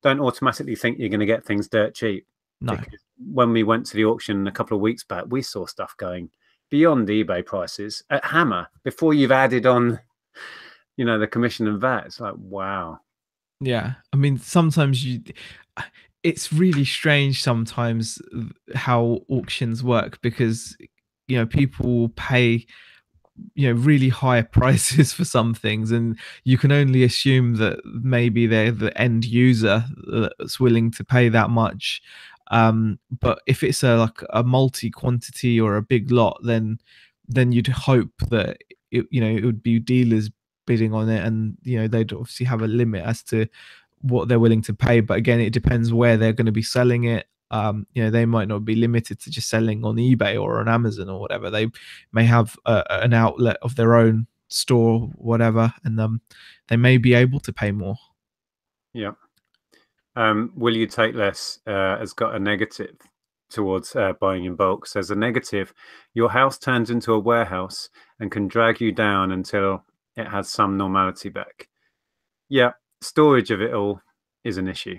don't automatically think you're going to get things dirt cheap. No. Because when we went to the auction a couple of weeks back, we saw stuff going beyond eBay prices at Hammer before you've added on, the commission and VAT. It's like, wow. Yeah. I mean, sometimes it's really strange sometimes how auctions work, because people pay really high prices for some things, and you can only assume that maybe they're the end user that's willing to pay that much. But if it's like a multi quantity or a big lot, then you'd hope that it would be dealers bidding on it, and they'd obviously have a limit as to what they're willing to pay. But again, it depends where they're going to be selling it. They might not be limited to just selling on eBay or on Amazon or whatever. They may have an outlet of their own store, whatever, and they may be able to pay more. Yeah. Will you take less has got a negative towards buying in bulk. Says a negative: your house turns into a warehouse and can drag you down until it has some normality back. Yeah, storage of it all is an issue.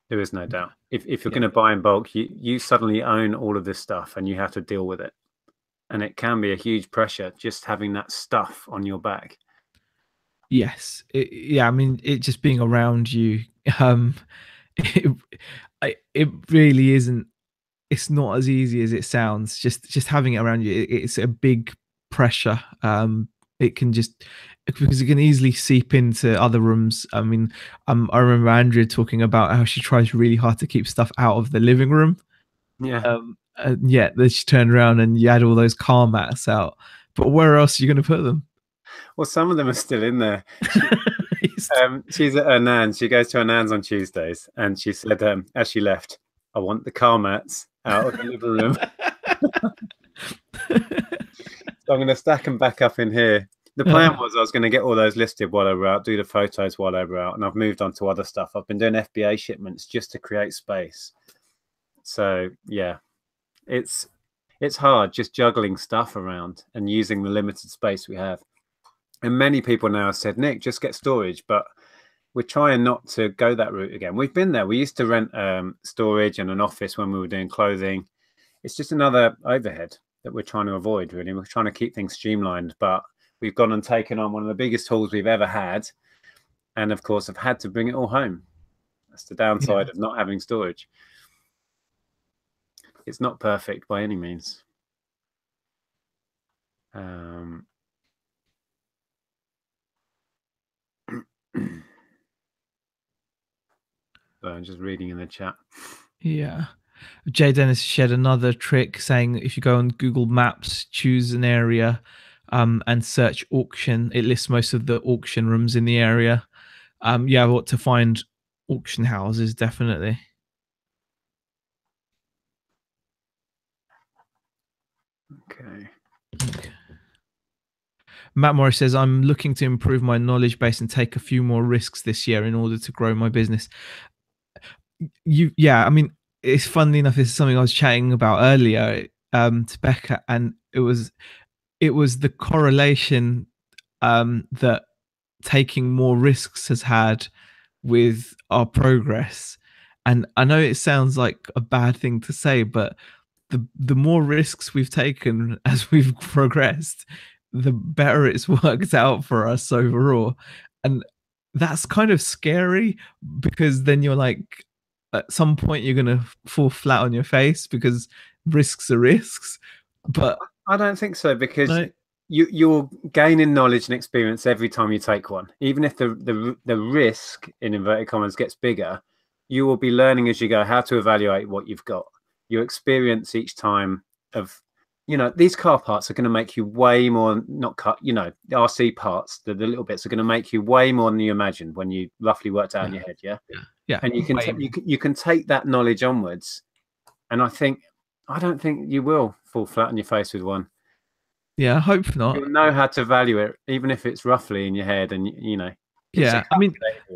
There is no doubt. If you're going to buy in bulk, you suddenly own all of this stuff and you have to deal with it. And it can be a huge pressure just having that stuff on your back. Yes. I mean, it just being around you, it, it really isn't. It's not as easy as it sounds. Just having it around you, it's a big pressure. It can just, because it can easily seep into other rooms. I mean, I remember Andrea talking about how she tries really hard to keep stuff out of the living room, Yeah. Yeah, then she turned around and you had all those car mats out. But where else are you going to put them? Well, some of them are still in there. She's at her nan's. She goes to her nan's on Tuesdays, and she said, as she left, "I want the car mats out of the living room." So I'm going to stack them back up in here. The plan was I was going to get all those listed while they were out, do the photos while they were out, and I've moved on to other stuff. I've been doing FBA shipments just to create space. So yeah, it's hard just juggling stuff around and using the limited space we have. And many people now have said, Nick, just get storage, but we're trying not to go that route again. We've been there. We used to rent storage and an office when we were doing clothing. It's just another overhead that we're trying to avoid, really. We're trying to keep things streamlined, but we've gone and taken on one of the biggest hauls we've ever had. And of course, I've had to bring it all home. That's the downside of not having storage. It's not perfect by any means. I'm just reading in the chat. Yeah. Jay Dennis shared another trick saying if you go on Google Maps, choose an area and search auction, it lists most of the auction rooms in the area. Yeah, what to find auction houses, definitely. Okay. Matt Morris says, I'm looking to improve my knowledge base and take a few more risks this year in order to grow my business. Yeah, I mean, it's funny enough, this is something I was chatting about earlier to Becca, and it was the correlation that taking more risks has had with our progress. And I know it sounds like a bad thing to say, but the more risks we've taken as we've progressed, the better it's worked out for us overall. And that's kind of scary because then you're like, at some point you're going to fall flat on your face because risks are risks. But I don't think so, because you're gaining knowledge and experience every time you take one. Even if the risk, in inverted commas, gets bigger, you will be learning as you go how to evaluate what you've got. Your experience each time of, these car parts are going to make you way more, not cut, the RC parts, the little bits are going to make you way more than you imagined when you roughly worked out in your head. Yeah. And you can take that knowledge onwards. And I don't think you will fall flat on your face with one. Yeah, I hope not. You'll know how to value it, even if it's roughly in your head, and Yeah, I mean,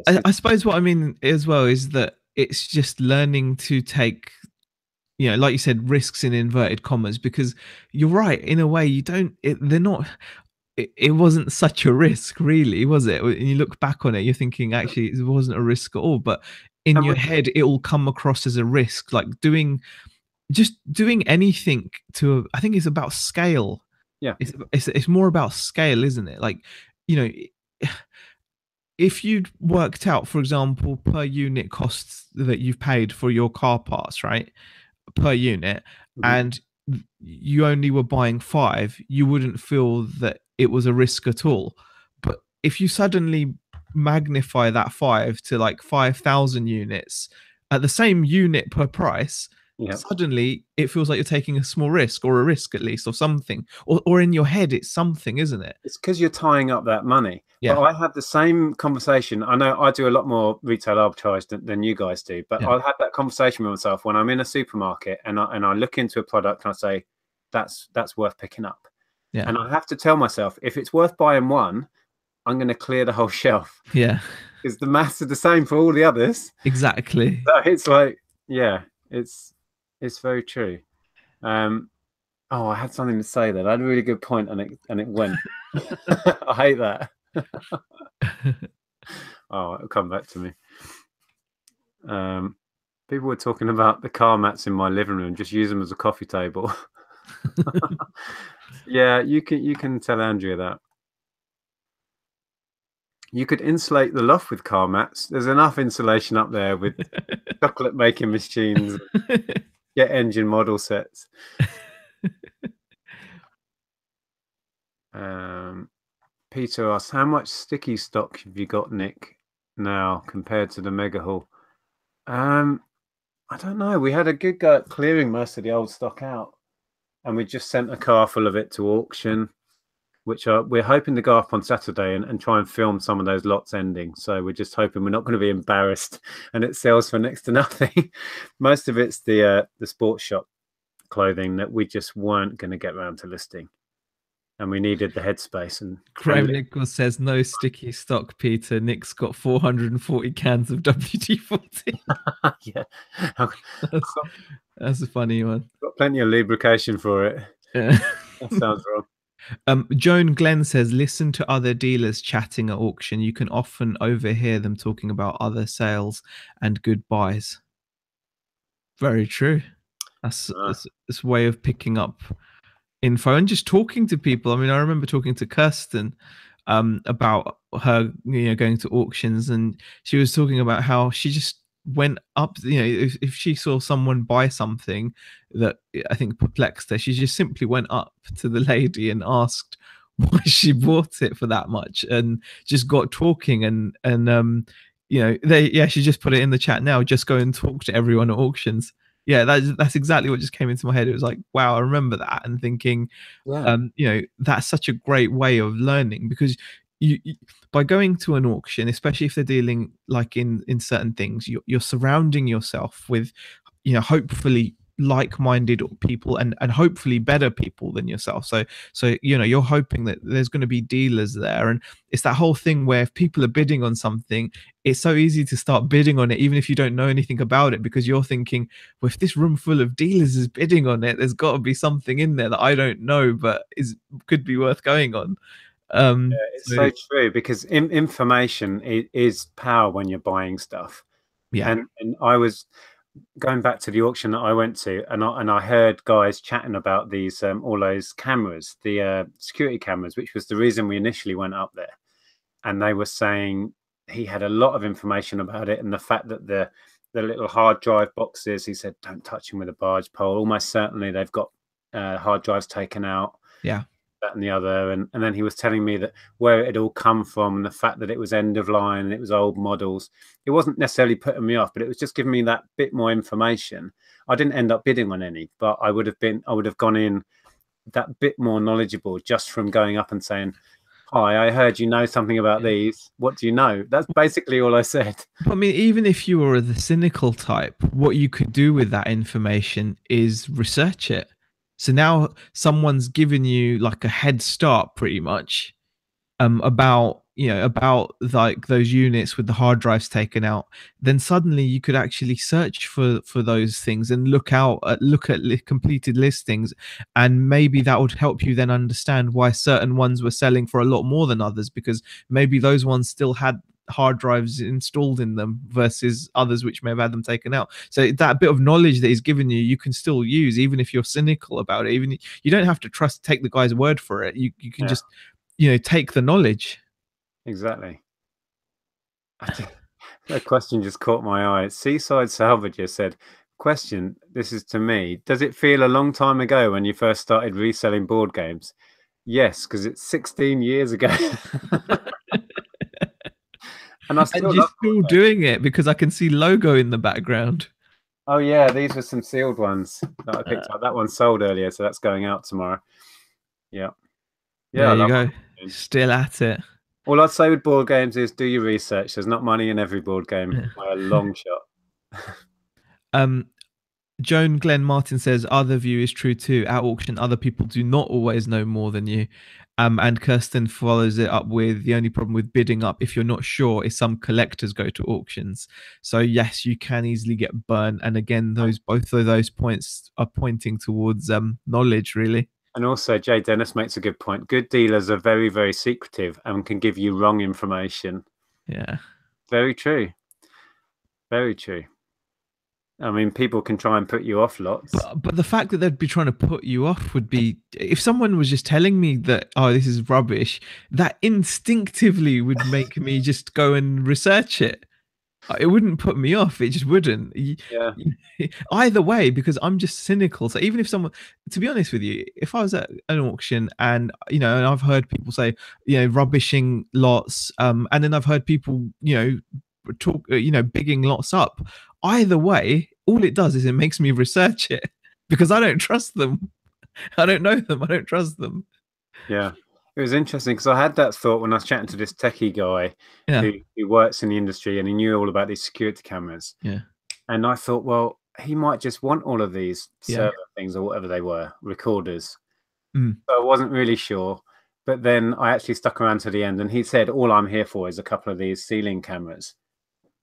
I suppose what I mean as well is that it's just learning to take, like you said, risks in inverted commas, because you're right. In a way, they're not. It wasn't such a risk, really, was it? And you look back on it, you're thinking actually it wasn't a risk at all. But in your head, it will come across as a risk, like doing anything to. I think it's about scale. Yeah, it's more about scale, isn't it? Like, if you'd worked out, for example, per unit costs that you've paid for your car parts, right, per unit, and you only were buying 5, you wouldn't feel that it was a risk at all. But if you suddenly magnify that 5 to like 5,000 units at the same unit per price, suddenly it feels like you're taking a small risk, or a risk at least, or something, or in your head it's something, isn't it? It's because you're tying up that money. Yeah. But I had the same conversation. I know I do a lot more retail arbitrage than you guys do, but I'll have that conversation with myself when I'm in a supermarket and I look into a product and I say, that's worth picking up. Yeah. And I have to tell myself, if it's worth buying one, I'm going to clear the whole shelf. Yeah. Because the maths are the same for all the others. Exactly. So it's like, yeah, it's very true. Oh, I had something to say there. I had a really good point, and it went. I hate that. Oh, it'll come back to me. People were talking about the car mats in my living room. Just use them as a coffee table. Yeah, you can tell Andrea that. You could insulate the loft with car mats. There's enough insulation up there with chocolate making machines. Get engine model sets. Peter asks, how much sticky stock have you got, Nick, now compared to the mega haul? I I don't know. We had a good go at clearing most of the old stock out, and we just sent a car full of it to auction, which we're hoping to go up on Saturday and try and film some of those lots ending. So we're just hoping we're not going to be embarrassed and it sells for next to nothing. Most of it's the sports shop clothing that we just weren't going to get around to listing, and we needed the headspace. And Graham Nichols says no sticky stock, Peter. Nick's got 440 cans of WD-40. Yeah, that's a funny one. Got plenty of lubrication for it. Yeah. That sounds wrong. Joan Glenn says, listen to other dealers chatting at auction. You can often overhear them talking about other sales and good buys. Very true. That's a way of picking up info and just talking to people. I mean, I remember talking to Kirsten about her, going to auctions, and she was talking about how she just went up, if she saw someone buy something that I think perplexed her, she just simply went up to the lady and asked why she bought it for that much, and just got talking, and she just put it in the chat now, just go and talk to everyone at auctions. Yeah, that's exactly what just came into my head. It was like, wow, I remember that, and thinking, that's such a great way of learning, because you by going to an auction, especially if they're dealing like in certain things, you're surrounding yourself with, hopefully like-minded people and hopefully better people than yourself. So you're hoping that there's going to be dealers there, and it's that whole thing where if people are bidding on something, it's so easy to start bidding on it even if you don't know anything about it, because you're thinking, well, if this room full of dealers is bidding on it, there's got to be something in there that I don't know but could be worth going on. It's so true, because information is power when you're buying stuff. Yeah. And I was going back to the auction that I went to, and I heard guys chatting about these all those cameras, the security cameras, which was the reason we initially went up there. And they were saying he had a lot of information about it, and the fact that the little hard drive boxes, he said, don't touch them with a barge pole. Almost certainly they've got hard drives taken out. Yeah. That and the other, and then he was telling me that where it had all come from, and the fact that it was end of line and it was old models. It wasn't necessarily putting me off, but it was just giving me that bit more information. I didn't end up bidding on any, but I would have gone in that bit more knowledgeable just from going up and saying, hi, I heard you know something about these. What do you know? That's basically all I said. I mean, even if you were the cynical type, what you could do with that information is research it. So now someone's given you like a head start pretty much about like those units with the hard drives taken out. Then suddenly you could actually search for those things and look at completed listings, and maybe that would help you then understand why certain ones were selling for a lot more than others, because maybe those ones still had hard drives installed in them versus others which may have had them taken out. So that bit of knowledge that he's given you, you can still use even if you're cynical about it. Even you don't have to take the guy's word for it. You can just take the knowledge. Exactly. A question just caught my eye. Seaside Salvager said, question, this is to me, does it feel a long time ago when you first started reselling board games? Yes, because it's 16 years ago. And I'm still doing it because I can see logo in the background. Oh yeah, these were some sealed ones that I picked up. That one sold earlier, so that's going out tomorrow. Yeah. There you go. Still at it. All I'd say with board games is do your research. There's not money in every board game by a long shot. Joan Glenn Martin says, other view is true too. At auction, other people do not always know more than you. And Kirsten follows it up with, the only problem with bidding up, if you're not sure, is some collectors go to auctions. So yes, you can easily get burnt. And again, both of those points are pointing towards knowledge, really. And also, Jay Dennis makes a good point. Good dealers are very, very secretive and can give you wrong information. Yeah. Very true. Very true. I mean, people can try and put you off lots. But the fact that they'd be trying to put you off would be, if someone was just telling me that, oh, this is rubbish, that instinctively would make me just go and research it. It wouldn't put me off. It just wouldn't. Yeah. Either way, because I'm just cynical. So even if someone, to be honest with you, if I was at an auction and, and I've heard people say, rubbishing lots, and then I've heard people, talk, bigging lots up. Either way, all it does is it makes me research it because I don't trust them. I don't know them. I don't trust them. Yeah. It was interesting because I had that thought when I was chatting to this techie guy Yeah. who works in the industry and he knew all about these security cameras. Yeah. And I thought, well, he might just want all of these Yeah. server things or whatever they were, recorders. Mm. So I wasn't really sure. But then I actually stuck around to the end and he said, all I'm here for is a couple of these ceiling cameras.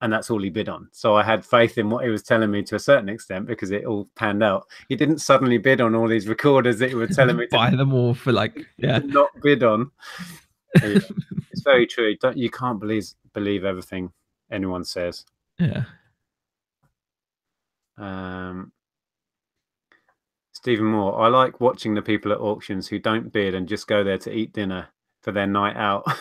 And that's all he bid on. So I had faith in what he was telling me to a certain extent because it all panned out. He didn't suddenly bid on all these recorders that he was telling me Buy them all for like, yeah. to not bid on. Yeah, it's very true. You can't believe everything anyone says. Yeah. Stephen Moore, I like watching the people at auctions who don't bid and just go there to eat dinner for their night out.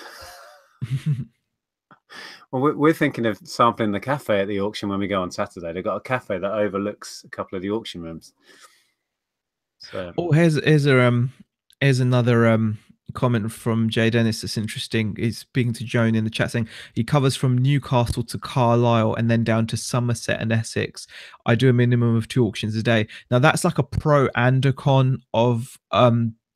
Well, we're thinking of sampling the cafe at the auction when we go on Saturday. They've got a cafe that overlooks a couple of the auction rooms. So, oh, here's another comment from Jay Dennis that's interesting. He's speaking to Joan in the chat saying he covers from Newcastle to Carlisle and then down to Somerset and Essex. I do a minimum of 2 auctions a day. Now that's like a pro and a con of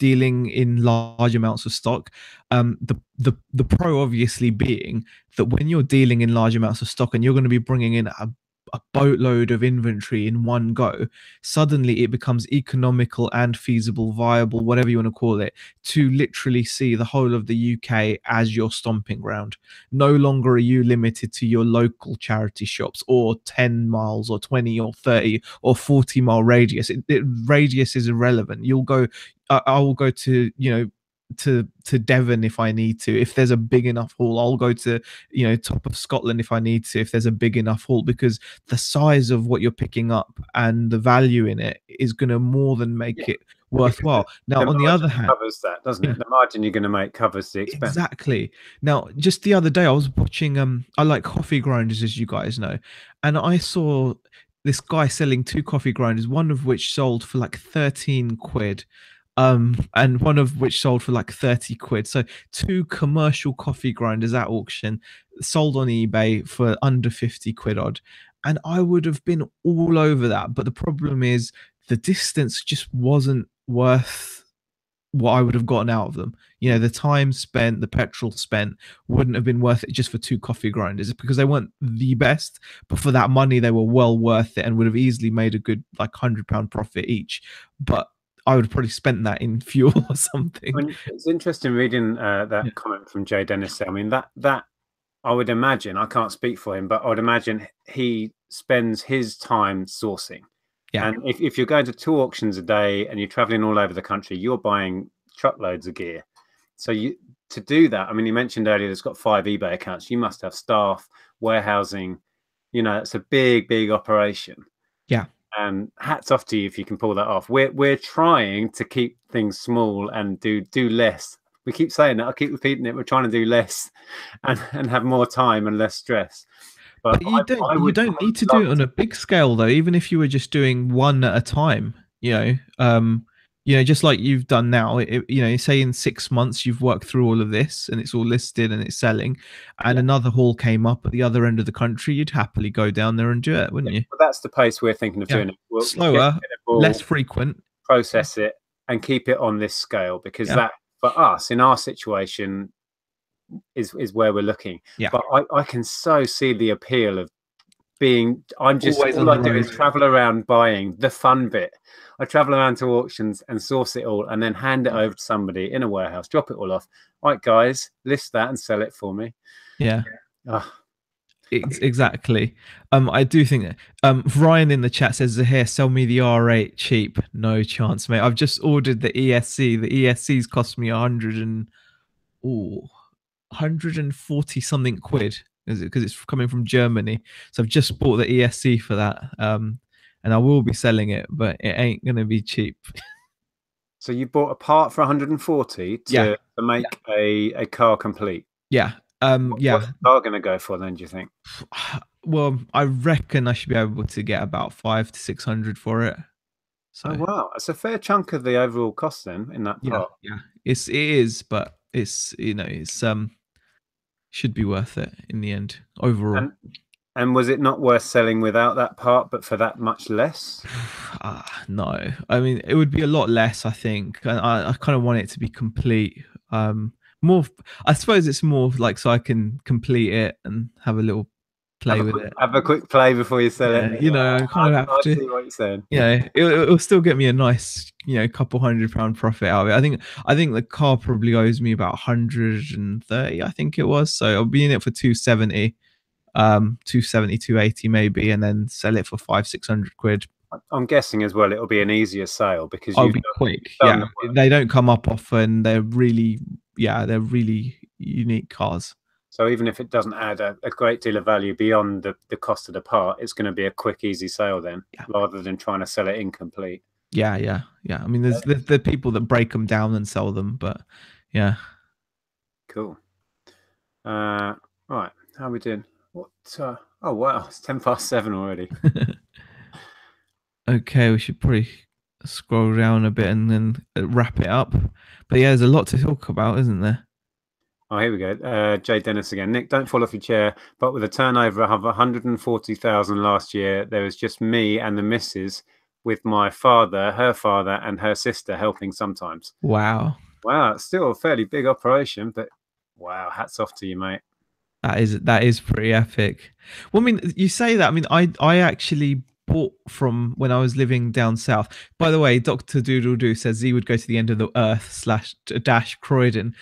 dealing in large amounts of stock. The pro obviously being that when you're dealing in large amounts of stock and you're going to be bringing in a boatload of inventory in one go, suddenly it becomes economical and feasible, viable, whatever you want to call it, to literally see the whole of the UK as your stomping ground. No longer are you limited to your local charity shops or 10 miles or 20 or 30 or 40-mile radius. Radius is irrelevant. I will go to, to Devon if I need to. If there's a big enough haul, I'll go to, top of Scotland if I need to, if there's a big enough haul, because the size of what you're picking up and the value in it is going to more than make it worthwhile. Now, the on the other margin hand, covers that, doesn't yeah, it? The margin you're going to make covers the expense. exactly. Now, just the other day, I was watching. I like coffee grinders, as you guys know, and I saw this guy selling 2 coffee grinders, one of which sold for like 13 quid, and one of which sold for like 30 quid. So 2 commercial coffee grinders at auction, sold on eBay for under 50 quid odd, and I would have been all over that. But the problem is the distance just wasn't worth what I would have gotten out of them. The time spent, the petrol spent wouldn't have been worth it just for 2 coffee grinders, because they weren't the best, but for that money, they were well worth it and would have easily made a good like £100 profit each. But I would have probably spent that in fuel or something. I mean, it's interesting reading that comment from Jay Dennis. I mean, that I would imagine, I can't speak for him, but I would imagine he spends his time sourcing. Yeah. And if you're going to 2 auctions a day and you're traveling all over the country, you're buying truckloads of gear. So to do that, I mean, you mentioned earlier it's got 5 eBay accounts. You must have staff, warehousing. It's a big operation. Yeah. And hats off to you if you can pull that off. We're trying to keep things small and do less. We keep saying that. I keep repeating it. We're trying to do less and have more time and less stress. But you don't need to do it on a big scale though. Even if you were just doing one at a time, just like you've done now. Say in 6 months you've worked through all of this and it's all listed and it's selling, and another haul came up at the other end of the country, you'd happily go down there and do it, wouldn't you? But that's the pace we're thinking of doing it. Slower, less frequent, process it, and keep it on this scale, because that, for us in our situation, is where we're looking. Yeah. But I can so see the appeal of being. I'm just always all I do is travel around buying the fun bit. I travel around to auctions and source it all, and then hand it over to somebody in a warehouse, drop it all off. Right, guys, list that and sell it for me. Yeah. Exactly. I do think that Ryan in the chat says, here, sell me the R8 cheap. No chance, mate. I've just ordered the ESC. The ESC's cost me 140 something quid, because it's coming from Germany. So I've just bought the ESC for that, and I will be selling it, but it ain't gonna be cheap. So you bought a part for 140 to make a car complete. Yeah. What's the car going to go for then, do you think? Well, I reckon I should be able to get about 500 to 600 for it. So, oh wow, it's a fair chunk of the overall cost then in that part. Yeah, it is, but it's should be worth it in the end overall. And was it not worth selling without that part, but for that much less? No, I mean it would be a lot less, I think. And I kind of want it to be complete. More, I suppose it's more like so I can complete it and have a little play with it. Have a quick play before you sell it. Yeah, you know, I kind of have I to. see what you're saying. Yeah, it'll still get me a nice, couple £100 profit out of it. I think the car probably owes me about 130, I think it was. So I'll be in it for 270, 270, 280 maybe, and then sell it for 500-600 quid. I'm guessing as well it'll be an easier sale because I'll you've be quick. done Yeah, the work. they don't come up often. They're really unique cars. So even if it doesn't add a great deal of value beyond the cost of the part, it's going to be a quick, easy sale then, Yeah. rather than trying to sell it incomplete. Yeah. I mean, there's the people that break them down and sell them, but yeah. Cool. Right, how are we doing? What? Oh wow, it's 7:10 already. Okay, we should probably scroll down a bit and then wrap it up. But yeah, there's a lot to talk about, isn't there? Oh, here we go. Jay Dennis again. Nick, don't fall off your chair. But with a turnover of 140,000 last year, there was just me and the missus with my father, her father, and her sister helping sometimes. Wow. Wow, it's still a fairly big operation, but wow, hats off to you, mate. That is pretty epic. Well, I mean, you say that. I mean, I actually bought from when I was living down south. By the way, Dr. Doodle Doo says he would go to the end of the earth slash dash Croydon.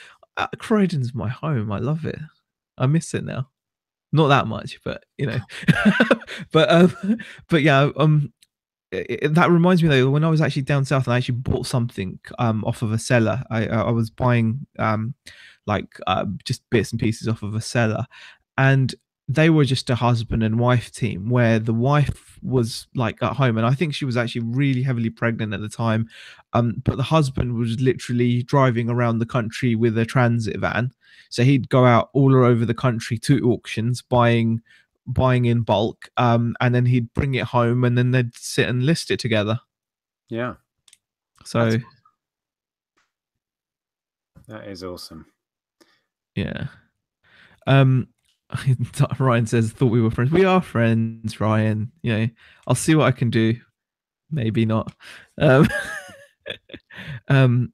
Croydon's my home. I love it. I miss it now. Not that much, but but but yeah, that reminds me though, when I was actually down south and I actually bought something off of a seller. I was buying just bits and pieces off of a seller, and they were just a husband and wife team where the wife was like at home, and I think she was actually really heavily pregnant at the time. But the husband was literally driving around the country with a transit van, so he'd go out all over the country to auctions buying in bulk, and then he'd bring it home and then they'd sit and list it together. Yeah. So that is awesome. Yeah. Ryan says, thought we were friends. We are friends, Ryan. I'll see what I can do. Maybe not. Um,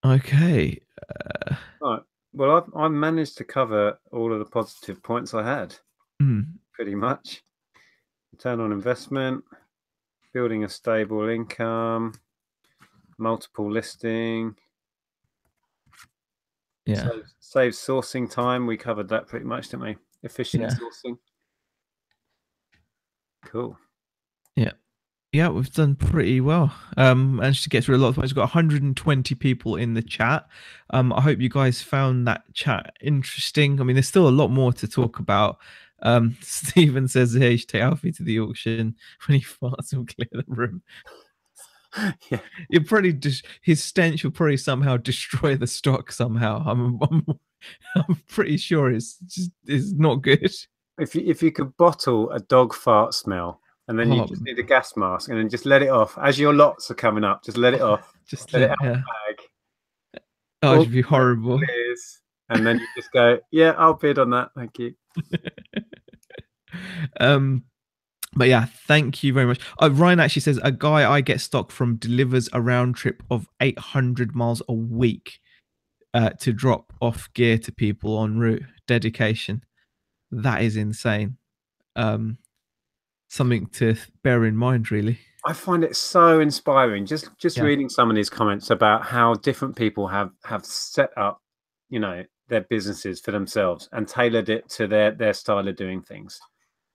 okay. All right. Well, I managed to cover all of the positive points I had, pretty much. Return on investment, building a stable income, multiple listing. Yeah. Save sourcing time. We covered that pretty much, didn't we? Efficient sourcing. Cool. Yeah, we've done pretty well. Managed to get through a lot of points. We've got 120 people in the chat. I hope you guys found that chat interesting. I mean, there's still a lot more to talk about. Stephen says, hey, you should take Alfie to the auction when he farts and clear the room. Yeah, you probably his stench will probably somehow destroy the stock somehow. I'm pretty sure it's not good. If you could bottle a dog fart smell, and then you just need a gas mask, and then just let it off as your lots are coming up. Just let it off. Just let it out yeah. the bag. Oh, it should be horrible. And then you just go, yeah, I'll bid on that. Thank you. But yeah, thank you very much. Ryan actually says a guy I get stock from delivers a round trip of 800 miles a week to drop off gear to people en route. Dedication. That is insane. Something to bear in mind, really. I find it so inspiring. Just reading some of these comments about how different people have set up, their businesses for themselves and tailored it to their style of doing things.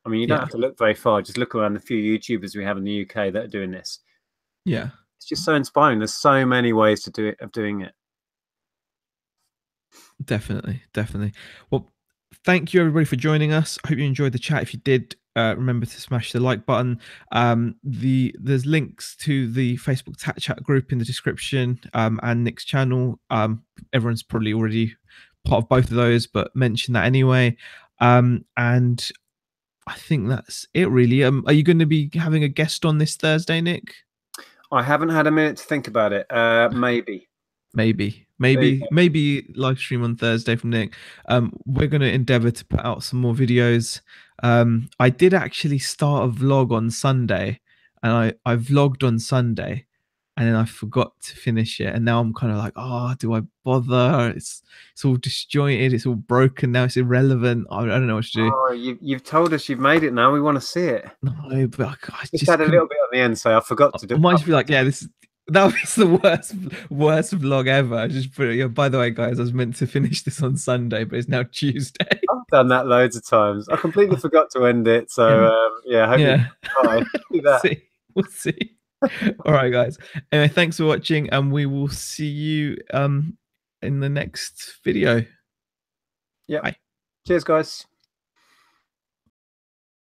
I mean, you don't have to look very far. Just look around the few YouTubers we have in the UK that are doing this. Yeah. It's just so inspiring. There's so many ways to do it, of doing it. Definitely. Well, thank you everybody for joining us. I hope you enjoyed the chat. If you did, remember to smash the like button. There's links to the Facebook TAT chat group in the description, and Nick's channel. Everyone's probably already part of both of those, but mention that anyway. And I think that's it, really. Are you going to be having a guest on this Thursday, Nick? I haven't had a minute to think about it. Maybe. There you Maybe live stream on Thursday from Nick. We're gonna endeavor to put out some more videos. I did actually start a vlog on Sunday, and I vlogged on Sunday, and then I forgot to finish it, and now I'm kind of like, oh, do I bother? It's all disjointed, it's all broken now, it's irrelevant. I don't know what to do. Oh, you've told us you've made it now. We want to see it. No, but I Just just had a couldn't. little bit on the end, so I forgot to do I it. might just be like, yeah, this that was the worst vlog ever. I just put it. Yeah, by the way, guys, I was meant to finish this on Sunday, but it's now Tuesday. I've done that loads of times. I completely forgot to end it. So Yeah, yeah, I hope you yeah. try. Do that. See, we'll see. All right, guys. Anyway, thanks for watching, and we will see you in the next video. Yeah. Bye. Cheers, guys.